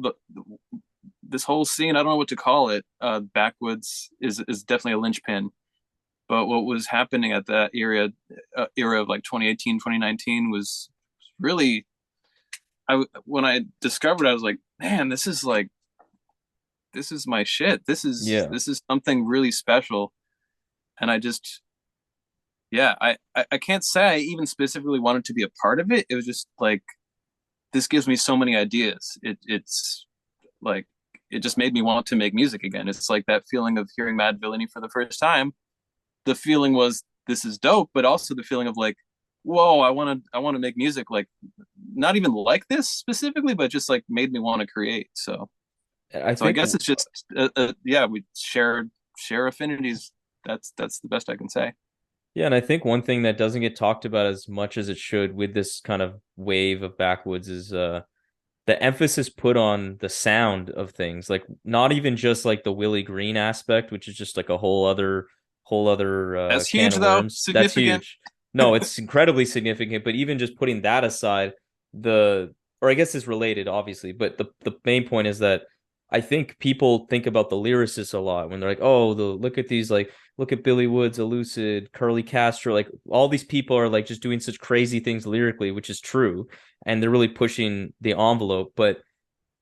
Speaker 3: this whole scene, I don't know what to call it. Backwoodz is definitely a linchpin. But what was happening at that era of like 2018, 2019 was really when I discovered, I was like, man, this is my shit.
Speaker 1: Yeah.
Speaker 3: This is something really special. And I just yeah, I can't say I even specifically wanted to be a part of it. It was just like this gives me so many ideas. It's like it just made me want to make music again. It's like that feeling of hearing Mad Villainy for the first time. The feeling was this is dope, but also the feeling of like, whoa, I want to make music like not even like this specifically, but just like made me want to create.
Speaker 1: I
Speaker 3: So I
Speaker 1: think
Speaker 3: guess it's just yeah, we share affinities. That's the best I can say.
Speaker 1: Yeah, and I think one thing that doesn't get talked about as much as it should with this kind of wave of backwoods is the emphasis put on the sound of things. Like not even just like the Willie Green aspect, which is just like a whole other
Speaker 3: That's
Speaker 1: can
Speaker 3: huge
Speaker 1: of
Speaker 3: though,
Speaker 1: worms. That's
Speaker 3: significant.
Speaker 1: huge. No, it's incredibly significant, but even just putting that aside, the or I guess it's related, obviously, but the main point is that I think people think about the lyricists a lot when they're like, oh, the look at these like look at Billy Woods, Elucid, Curly Castro, like all these people are like just doing such crazy things lyrically, which is true, and they're really pushing the envelope. But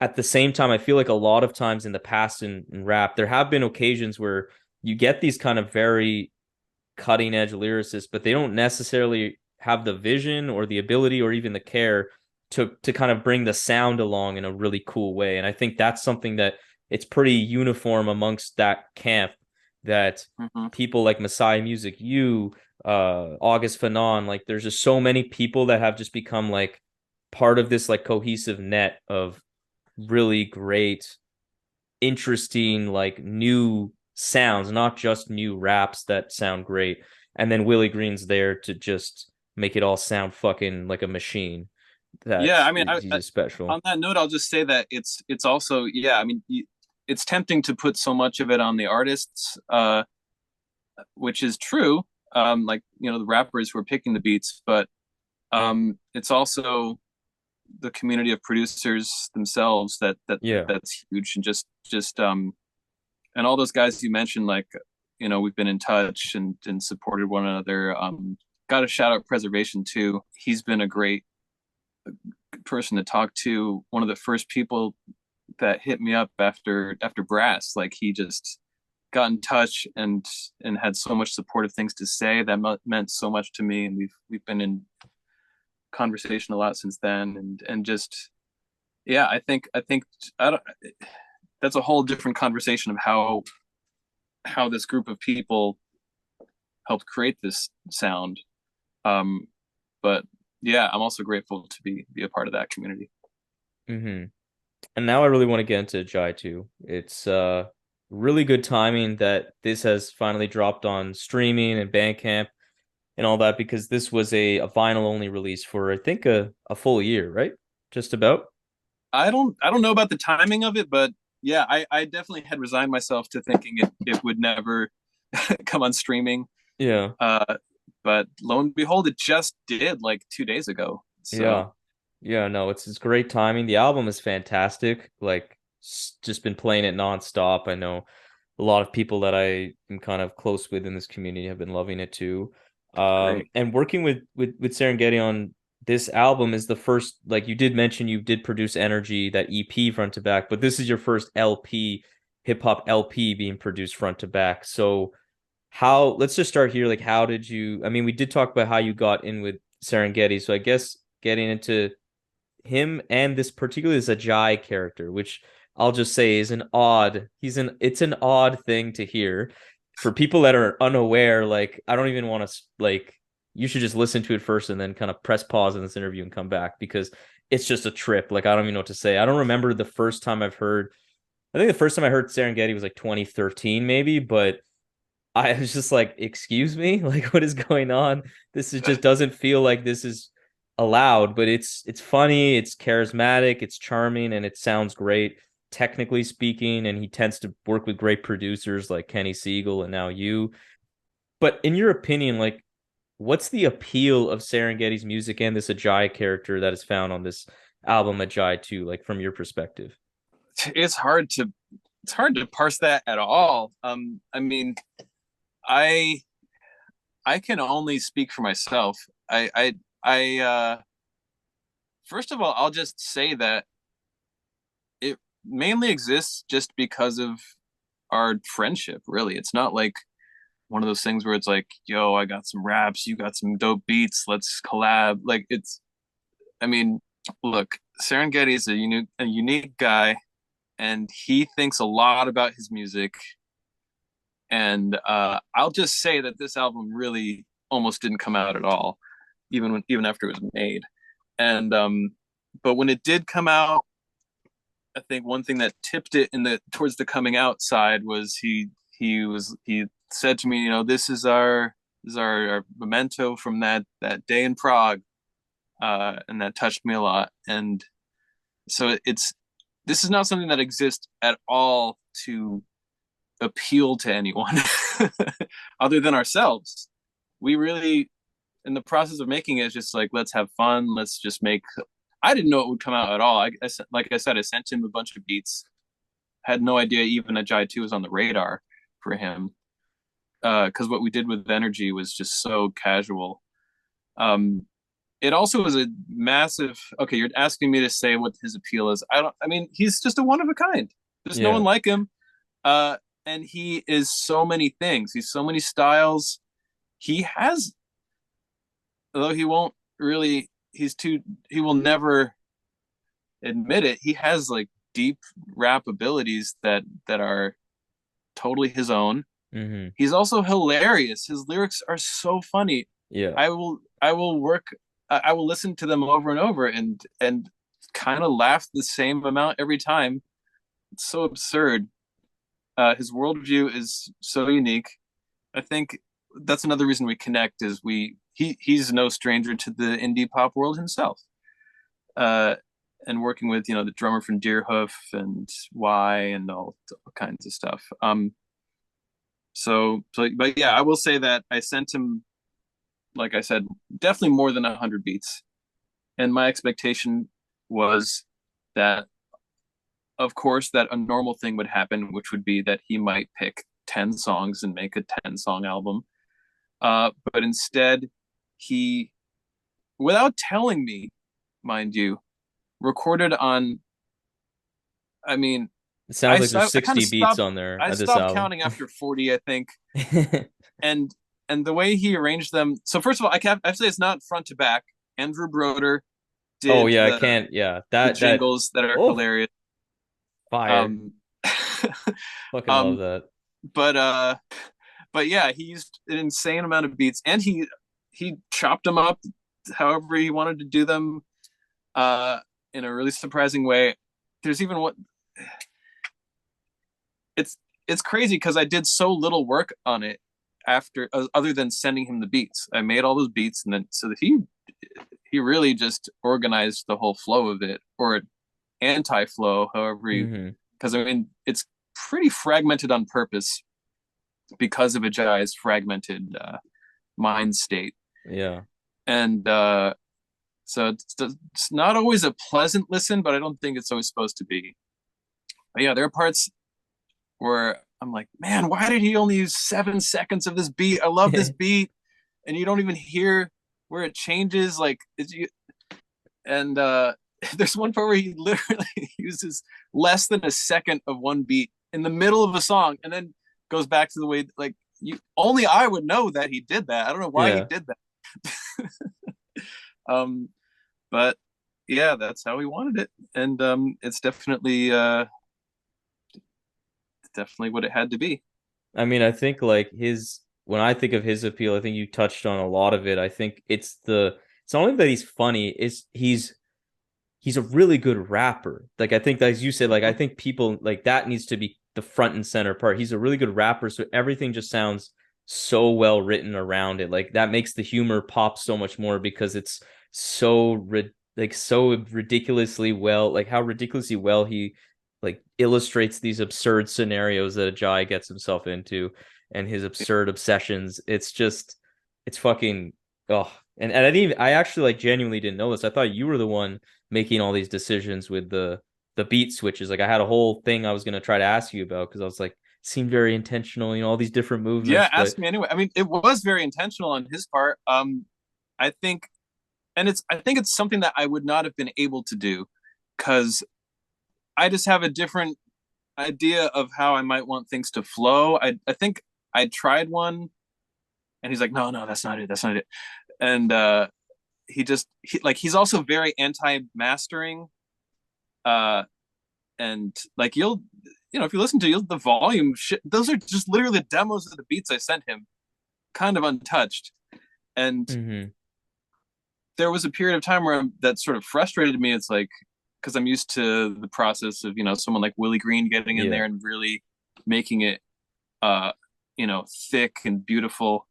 Speaker 1: at the same time, I feel like a lot of times in the past in rap, there have been occasions where you get these kind of very cutting edge lyricists, but they don't necessarily have the vision or the ability or even the care to kind of bring the sound along in a really cool way. And I think that's something that it's pretty uniform amongst that camp that
Speaker 3: Mhm.
Speaker 1: people like Masai Music, you, August Fanon, like there's just so many people that have just become like part of this like cohesive net of really great, interesting, like new sounds, not just new raps that sound great. And then Willie Green's there to just make it all sound fucking like a machine.
Speaker 3: Yeah,
Speaker 1: That's
Speaker 3: I mean,
Speaker 1: he's just special.
Speaker 3: on that note, I'll just say that it's also yeah. I mean, it's tempting to put so much of it on the artists, which is true. Like the rappers who are picking the beats, but it's also the community of producers themselves
Speaker 1: Yeah.
Speaker 3: that's huge, and just and all those guys you mentioned, like we've been in touch and supported one another. Got to shout out Preservation too. He's been a great person to talk to. One of the first people that hit me up after Brass, like he just got in touch and had so much supportive things to say that meant so much to me, and we've been in conversation a lot since then, and just yeah, I think I don't, that's a whole different conversation of how this group of people helped create this sound. Um, but yeah, I'm also grateful to be a part of that community.
Speaker 1: Mm-hmm. And now I really want to get into Ajai II. It's really good timing that this has finally dropped on streaming and Bandcamp and all that because this was a vinyl only release for I think a full year, right? Just about.
Speaker 3: I don't know about the timing of it, but yeah, I definitely had resigned myself to thinking it would never come on streaming.
Speaker 1: Yeah.
Speaker 3: Uh, but lo and behold, it just did like 2 days ago. So
Speaker 1: Yeah. Yeah, no, it's great timing. The album is fantastic. Like, just been playing it nonstop. I know a lot of people that I am kind of close with in this community have been loving it too.
Speaker 3: Great.
Speaker 1: And working with Serengeti on this album is the first, like you did mention, you did produce Energy, that EP front to back, but this is your first LP, hip hop LP being produced front to back. So how, let's just start here. Like, how did you, I mean, we did talk about how you got in with Serengeti. So I guess getting into him and this particularly this Ajai character, which I'll just say is an odd. It's an odd thing to hear for people that are unaware. Like I don't even want to like. You should just listen to it first and then kind of press pause in this interview and come back because it's just a trip. Like I don't even know what to say. I don't remember the first time I've heard. I think the first time I heard Serengeti was like 2013 maybe, but I was just like, excuse me, like what is going on? This is just doesn't feel like this is allowed, but it's funny, it's charismatic, it's charming, and it sounds great technically speaking. And he tends to work with great producers like Kenny Siegel and now you. But in your opinion, like, what's the appeal of Serengeti's music and this Ajay character that is found on this album, Ajay II, like from your perspective?
Speaker 3: It's hard to it's hard to parse that at all. I mean, I I can only speak for myself. I first of all, I'll just say that it mainly exists just because of our friendship, really. It's not like one of those things where it's like, yo, I got some raps, you got some dope beats, let's collab. Like it's I mean, look, Serengeti is a unique guy and he thinks a lot about his music. And I'll just say that this album really almost didn't come out at all, even after it was made. And but when it did come out, I think one thing that tipped it in the towards the coming out side was he said to me, you know, our memento from that day in Prague, and that touched me a lot. And so it's this is not something that exists at all to appeal to anyone other than ourselves. We really, in the process of making it, it's just like, let's have fun. Let's just make. I didn't know it would come out at all. Like I said, I sent him a bunch of beats. Had no idea even Ajai II was on the radar for him. Because what we did with Energy was just so casual. Um, it also was a massive. Okay, you're asking me to say what his appeal is. I don't. I mean, he's just a one of a kind. There's no
Speaker 1: Yeah.
Speaker 3: one like him. And he is so many things. He's so many styles. He has, although he won't really. He will never admit it. He has like deep rap abilities that are totally his own.
Speaker 1: Mm-hmm.
Speaker 3: He's also hilarious. His lyrics are so funny.
Speaker 1: Yeah.
Speaker 3: I will work I will listen to them over and over and kind of laugh the same amount every time. It's so absurd. His worldview is so unique. I think that's another reason we connect is he's no stranger to the indie pop world himself. Uh, and working with the drummer from Deerhoof and Y and all kinds of stuff. But yeah, I will say that I sent him, like I said, definitely more than 100 beats, and my expectation was that, of course, that a normal thing would happen, which would be that he might pick 10 songs and make a 10-song album. But instead, he, without telling me, mind you, recorded on. I mean,
Speaker 1: It sounds like there's
Speaker 3: I kind of
Speaker 1: 60 beats
Speaker 3: stopped.
Speaker 1: on there
Speaker 3: I
Speaker 1: at this
Speaker 3: stopped
Speaker 1: album.
Speaker 3: counting after 40, I think, and the way he arranged them. So first of all, I say it's not front to back. Andrew Broder
Speaker 1: Oh
Speaker 3: did
Speaker 1: yeah, I can't. Yeah,
Speaker 3: the
Speaker 1: that
Speaker 3: jingles that are
Speaker 1: oh
Speaker 3: hilarious.
Speaker 1: fire.
Speaker 3: Um,
Speaker 1: Fucking love
Speaker 3: um,
Speaker 1: that.
Speaker 3: but yeah, he used an insane amount of beats, and he chopped them up however he wanted to do them, uh, in a really surprising way. There's even what it's it's crazy because I did so little work on it after, other than sending him the beats. I made all those beats, and then so that he really just organized the whole flow of it, or anti-flow, however you.
Speaker 1: Hmm.
Speaker 3: Because I mean, it's pretty fragmented on purpose because of Ajay's fragmented mind state.
Speaker 1: Yeah.
Speaker 3: And So it's not always a pleasant listen, but I don't think it's always supposed to be. But yeah, there are parts where I'm like, man, why did he only use 7 seconds of this beat? I love this beat, and you don't even hear where it changes. Like, and there's one part where he literally uses less than a second of one beat in the middle of a song, and then goes back to the way like you only I would know that he did that. I don't know why he
Speaker 1: Yeah.
Speaker 3: did that. um, but yeah, that's how he wanted it, and it's definitely what it had to be.
Speaker 1: I mean, I think like his when I think of his appeal, I think you touched on a lot of it. I think it's not only that he's funny, is he's a really good rapper. Like I think as you said, like I think people like that needs to be the front and center part. He's a really good rapper, so everything just sounds so well written around it. Like that makes the humor pop so much more because it's like so ridiculously well, like how ridiculously well he like illustrates these absurd scenarios that Ajay gets himself into and his absurd obsessions. It's just it's fucking oh. And I actually like genuinely didn't know this. I thought you were the one making all these decisions with the beat switches. Like I had a whole thing I was gonna try to ask you about because I was like, seemed very intentional, all these different
Speaker 3: Yeah,
Speaker 1: movements. But
Speaker 3: ask me anyway. I mean, it was very intentional on his part. I think, and I think it's something that I would not have been able to do because I just have a different idea of how I might want things to flow. I think I tried one, and he's like, no, no, that's not it, that's not it, and he's also very anti mastering, uh, and like if you listen to the volume shit, those are just literally the demos of the beats I sent him, kind of untouched. And
Speaker 1: mm-hmm.
Speaker 3: there was a period of time where that sort of frustrated me. It's like because I'm used to the process of someone like Willie Green getting in
Speaker 1: Yeah.
Speaker 3: there and really making it uh thick and beautiful.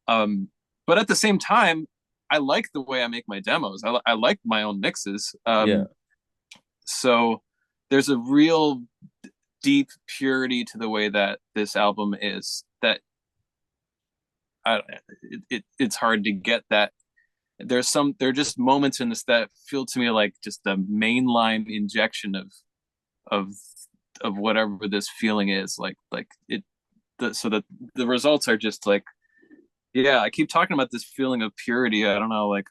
Speaker 3: Um, but at the same time, I like the way I make my demos. I like my own mixes.
Speaker 1: Yeah.
Speaker 3: So there's a real deep purity to the way that this album is that it's hard to get that. There are just moments in this that feel to me like just a mainline injection of of whatever this feeling is like it so that the results are just like, yeah, I keep talking about this feeling of purity. I don't know, like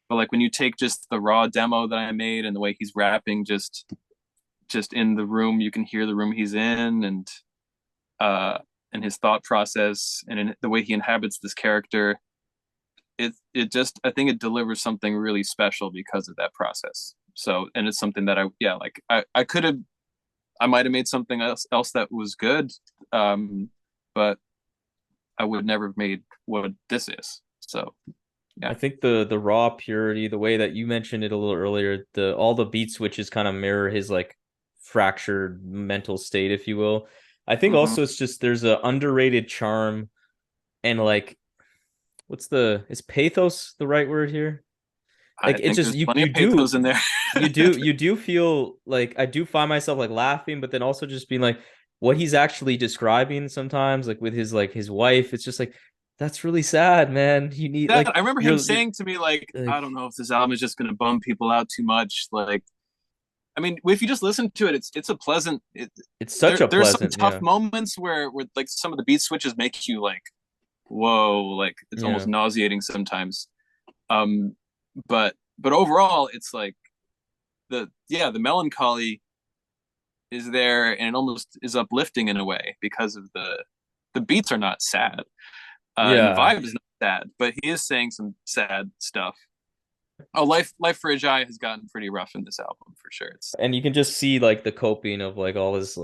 Speaker 3: but like when you take just the raw demo that I made and the way he's rapping just in the room, you can hear the room he's in, uh and his thought process and in the way he inhabits this character. It just, I think it delivers something really special because of that process. So, and it's something that I could have, I might have made something else that was good, but I would never have made what this is. So
Speaker 1: I
Speaker 3: yeah.
Speaker 1: think the raw purity, the way that you mentioned it a little earlier, the all the beat switches kind of mirror his like fractured mental state, if you will. I think
Speaker 3: Mm-hmm.
Speaker 1: also it's just there's a underrated charm and like is pathos the right word here?
Speaker 3: I
Speaker 1: Like it's
Speaker 3: think
Speaker 1: just
Speaker 3: there's plenty of pathos in there.
Speaker 1: you do feel like I do find myself like laughing, but then also just being like what he's actually describing sometimes, like with his wife, it's just like that's really sad, man. You need
Speaker 3: That
Speaker 1: like
Speaker 3: I remember him
Speaker 1: you're
Speaker 3: saying to me, like, I
Speaker 1: like
Speaker 3: don't know if this album is just going to bum people out too much. Like, I mean, if you just listen to it, it's a pleasant.
Speaker 1: it's such a
Speaker 3: There's some
Speaker 1: pleasant,
Speaker 3: tough
Speaker 1: yeah.
Speaker 3: moments where like some of the beat switches make you like, whoa, like it's almost
Speaker 1: Yeah.
Speaker 3: nauseating sometimes. Um, but overall, it's like the melancholy is there, and it almost is uplifting in a way because of the beats are not sad, and the
Speaker 1: Yeah.
Speaker 3: vibe is not sad, but he is saying some sad stuff. Oh, life for Ajay has gotten pretty rough in this album for sure. It's
Speaker 1: And you can just see like the coping of like all his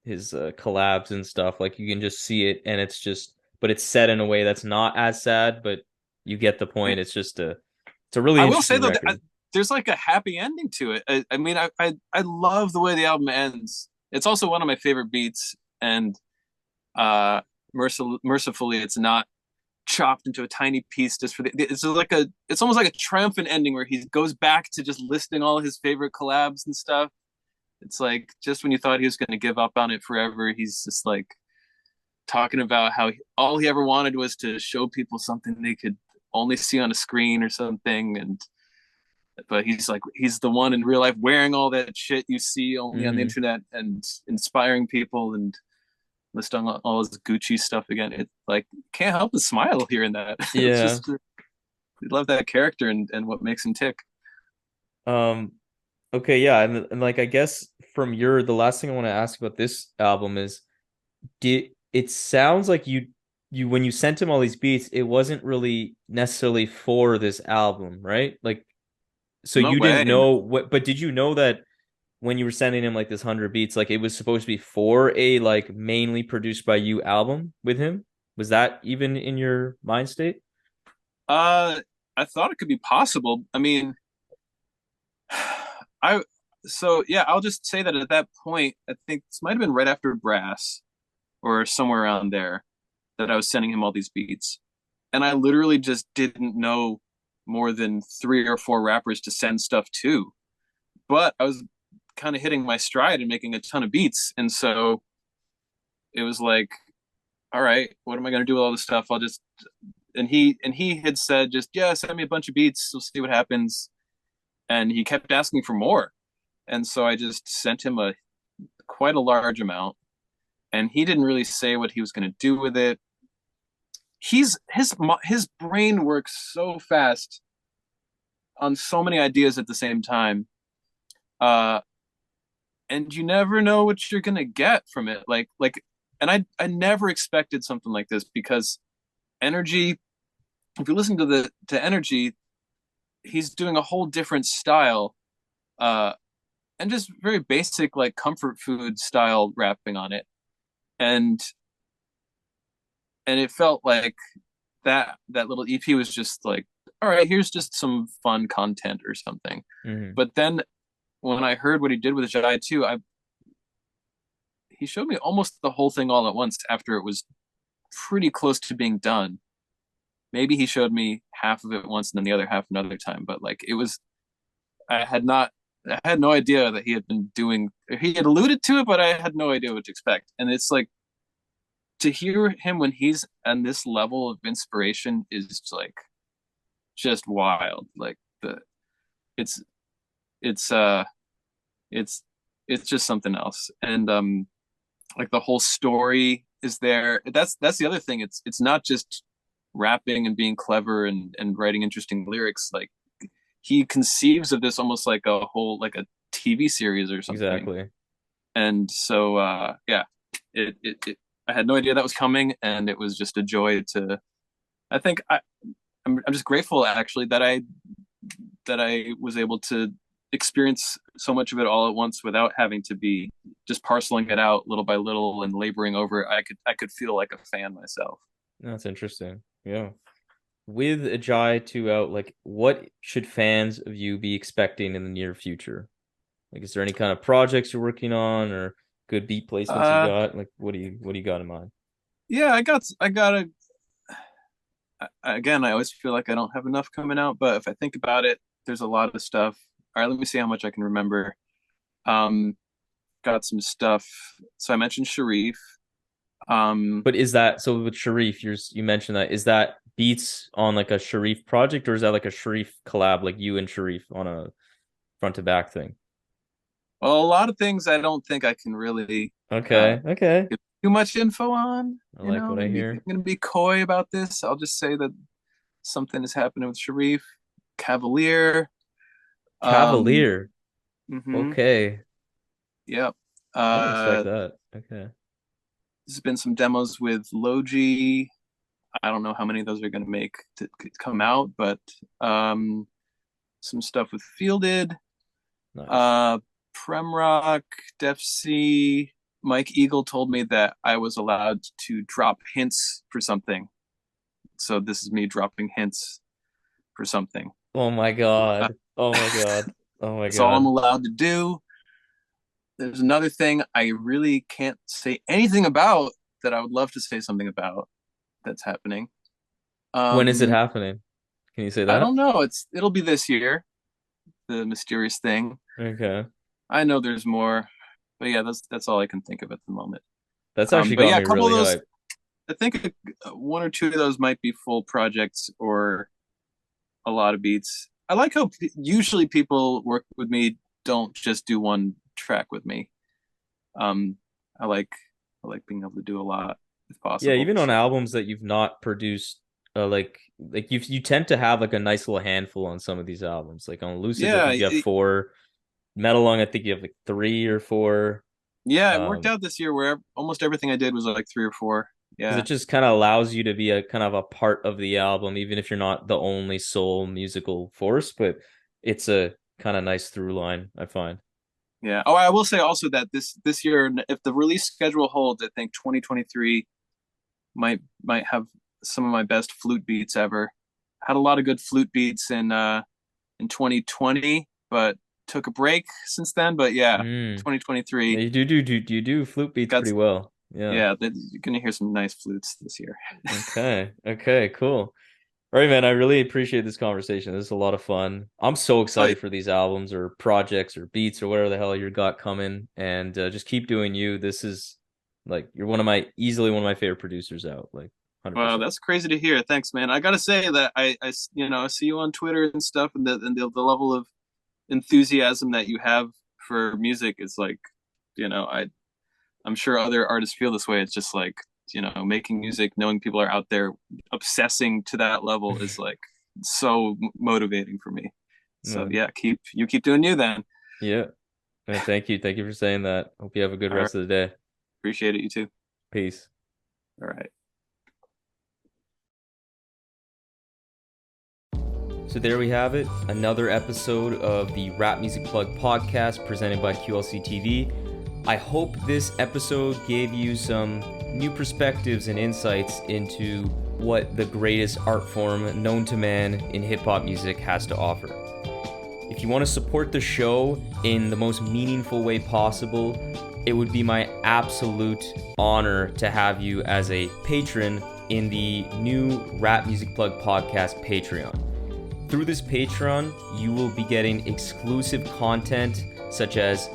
Speaker 1: collabs and stuff. Like you can just see it and it's just but it's said in a way that's not as sad, but you get the point. It's a really
Speaker 3: I will say
Speaker 1: interesting
Speaker 3: though that
Speaker 1: record.
Speaker 3: there's like a happy ending to it. I mean, I love the way the album ends. It's also one of my favorite beats, and uh, mercifully, it's not chopped into a tiny piece just for the. It's almost like a triumphant ending where he goes back to just listing all his favorite collabs and stuff. It's like just when you thought he was going to give up on it forever, he's just like talking about how all he ever wanted was to show people something they could only see on a screen or something. And but he's like he's the one in real life wearing all that shit you see only on the
Speaker 1: Hmm.
Speaker 3: internet and inspiring people and listing all his Gucci stuff again. It like can't help but smile hearing that. It's
Speaker 1: Yeah.
Speaker 3: just we love that character and what makes him tick.
Speaker 1: Um, okay, yeah, and like I guess from your the last thing I want to ask about this album is did it sounds like you when you sent him all these beats, it wasn't really necessarily for this album, right? Like so
Speaker 3: No
Speaker 1: you didn't
Speaker 3: way.
Speaker 1: know what, but did you know that when you were sending him like this 100 beats, like it was supposed to be for a like mainly produced by you album with him? Was that even in your mind state?
Speaker 3: Uh, I thought it could be possible. I mean, I so yeah, I'll just say that at that point, I think this might have been right after Brass or somewhere around there that I was sending him all these beats, and I literally just didn't know more than three or four rappers to send stuff to. But I was kind of hitting my stride and making a ton of beats, and so it was like, all right, what am I going to do with all this stuff? I'll just and he had said just yeah, send me a bunch of beats, we'll see what happens. And he kept asking for more, and so I just sent him a quite a large amount, and he didn't really say what he was going to do with it. His brain works so fast on so many ideas at the same time, uh, and you never know what you're going to get from it. And I never expected something like this because energy. If you listen to the to energy, he's doing a whole different style, uh, and just very basic like comfort food style rapping on it, and it felt like that little EP was just like, all right, here's just some fun content or something.
Speaker 1: Hmm.
Speaker 3: But then when I heard what he did with Ajai II, I he showed me almost the whole thing all at once after it was pretty close to being done. Maybe he showed me half of it once and then the other half another time, but like it was I had not I had no idea that he had been doing he had alluded to it, but I had no idea what to expect. And it's like to hear him when he's on this level of inspiration is like just wild. Like the it's it's uh it's it's just something else. And like the whole story is there. That's the other thing. It's not just rapping and being clever and writing interesting lyrics. Like he conceives of this almost like a whole like a TV series or something.
Speaker 1: Exactly.
Speaker 3: And so yeah, it I had no idea that was coming, and it was just a joy to. I think I'm just grateful actually that I was able to experience so much of it all at once without having to be just parceling it out little by little and laboring over it. I could feel like a fan myself.
Speaker 1: That's interesting. Yeah. With Ajay 2 out, like what should fans of you be expecting in the near future? Like is there any kind of projects you're working on or good beat placements you
Speaker 3: Uh
Speaker 1: got? Like what do you got in mind?
Speaker 3: yeah, I got a again, I always feel like I don't have enough coming out, but if I think about it, there's a lot of stuff. All right, let me see how much I can remember. Um, got some stuff. So I mentioned Sharif. Um,
Speaker 1: But is that so with Sharif, you mentioned that is that beats on like a Sharif project or is that like a Sharif collab like you and Sharif on a front to back thing?
Speaker 3: well, a lot of things I don't think I can really uh,
Speaker 1: Okay, okay.
Speaker 3: give too much info on.
Speaker 1: I like what I
Speaker 3: I'm
Speaker 1: hear.
Speaker 3: gonna be coy about this. I'll just say that something is happening with Sharif, Cavalier. Um,
Speaker 1: Cavalier.
Speaker 3: mm-hmm,
Speaker 1: Okay.
Speaker 3: yep.
Speaker 1: I didn't expect
Speaker 3: Uh,
Speaker 1: that. Okay.
Speaker 3: there's been some demos with Logi. I don't know how many of those are going to make to come out, but um, some stuff with Fielded,
Speaker 1: Nice.
Speaker 3: uh, Premrock, Def C. Mike Eagle told me that I was allowed to drop hints for something. So this is me dropping hints for something.
Speaker 1: Oh my
Speaker 3: Uh,
Speaker 1: God. Oh my God. Oh my
Speaker 3: that's all I'm
Speaker 1: God.
Speaker 3: allowed to do. There's another thing I really can't say anything about that I would love to say something about that's happening.
Speaker 1: When is it
Speaker 3: Um,
Speaker 1: happening? Can you say
Speaker 3: I
Speaker 1: that?
Speaker 3: don't know. It'll be this year. The mysterious thing.
Speaker 1: Okay.
Speaker 3: I know there's more, but yeah, that's all I can think of at the moment.
Speaker 1: That's actually
Speaker 3: But
Speaker 1: got
Speaker 3: yeah, a
Speaker 1: me
Speaker 3: couple of
Speaker 1: really
Speaker 3: those.
Speaker 1: hyped.
Speaker 3: I think one or two of those might be full projects, or a lot of beats. I like how usually people work with me don't just do one track with me. Um, I like being able to do a lot if
Speaker 1: Yeah,
Speaker 3: possible.
Speaker 1: even on
Speaker 3: So
Speaker 1: albums that you've not produced, you tend to have like a nice little handful on some of these albums. Like on Lucid, I
Speaker 3: yeah,
Speaker 1: think you have four. Metal Lung, I think you have like three or four.
Speaker 3: yeah, it worked
Speaker 1: Um,
Speaker 3: out this year where almost everything I did was like three or four.
Speaker 1: because it
Speaker 3: Yeah,
Speaker 1: just kind of allows you to be a kind of a part of the album, even if you're not the only sole musical force. But it's a kind of nice through line, I find.
Speaker 3: yeah. Oh, I will say also that this year, if the release schedule holds, I think 2023 might have some of my best flute beats ever. Had a lot of good flute beats in 2020, but took a break since then. But yeah,
Speaker 1: Mm. Yeah,
Speaker 3: 2023
Speaker 1: you do flute beats
Speaker 3: got
Speaker 1: pretty well. Yeah.
Speaker 3: yeah. You're gonna hear some nice flutes this year.
Speaker 1: Okay. Okay. Cool. All right, man. I really appreciate this conversation. This is a lot of fun. I'm so
Speaker 3: Oh,
Speaker 1: excited for these albums or projects or beats or whatever the hell you got coming, and just keep doing you. This is like you're easily one of my favorite producers out. Like
Speaker 3: wow,
Speaker 1: 100%.
Speaker 3: that's crazy to hear. Thanks, man. I gotta say that I see you on Twitter and stuff, and the level of enthusiasm that you have for music is like, I'm sure other artists feel this way. It's just like, making music, knowing people are out there obsessing to that level is like so motivating for me. So
Speaker 1: Mm,
Speaker 3: yeah, keep doing you then.
Speaker 1: yeah. And thank you. Thank you for saying that. Hope you have a good
Speaker 3: All right,
Speaker 1: rest of the day.
Speaker 3: appreciate it. You too.
Speaker 1: Peace.
Speaker 3: All right.
Speaker 1: So there we have it, another episode of the Rap Music Plug podcast presented by QLC TV. I hope this episode gave you some new perspectives and insights into what the greatest art form known to man in hip hop music has to offer. If you want to support the show in the most meaningful way possible, it would be my absolute honor to have you as a patron in the new Rap Music Plug podcast Patreon. Through this Patreon, you will be getting exclusive content such as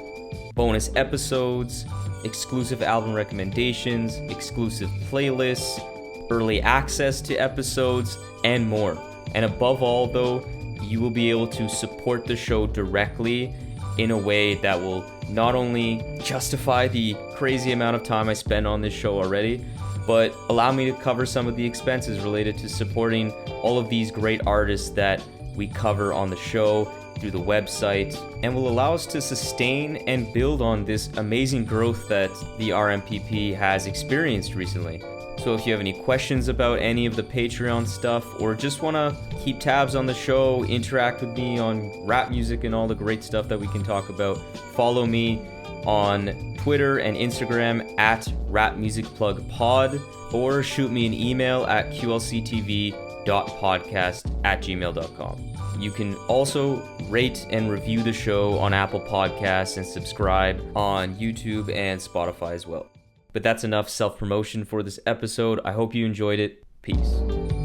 Speaker 1: bonus episodes, exclusive album recommendations, exclusive playlists, early access to episodes, and more. And above all, though, you will be able to support the show directly in a way that will not only justify the crazy amount of time I spend on this show already, but allow me to cover some of the expenses related to supporting all of these great artists that we cover on the show through the website, and will allow us to sustain and build on this amazing growth that the RMPP has experienced recently. So if you have any questions about any of the Patreon stuff, or just want to keep tabs on the show, interact with me on rap music and all the great stuff that we can talk about, follow me on Twitter and Instagram at rapmusicplugpod, or shoot me an email at qlctv.podcast@gmail.com. You can also rate and review the show on Apple Podcasts and subscribe on YouTube and Spotify as well. But that's enough self-promotion for this episode. I hope you enjoyed it. Peace.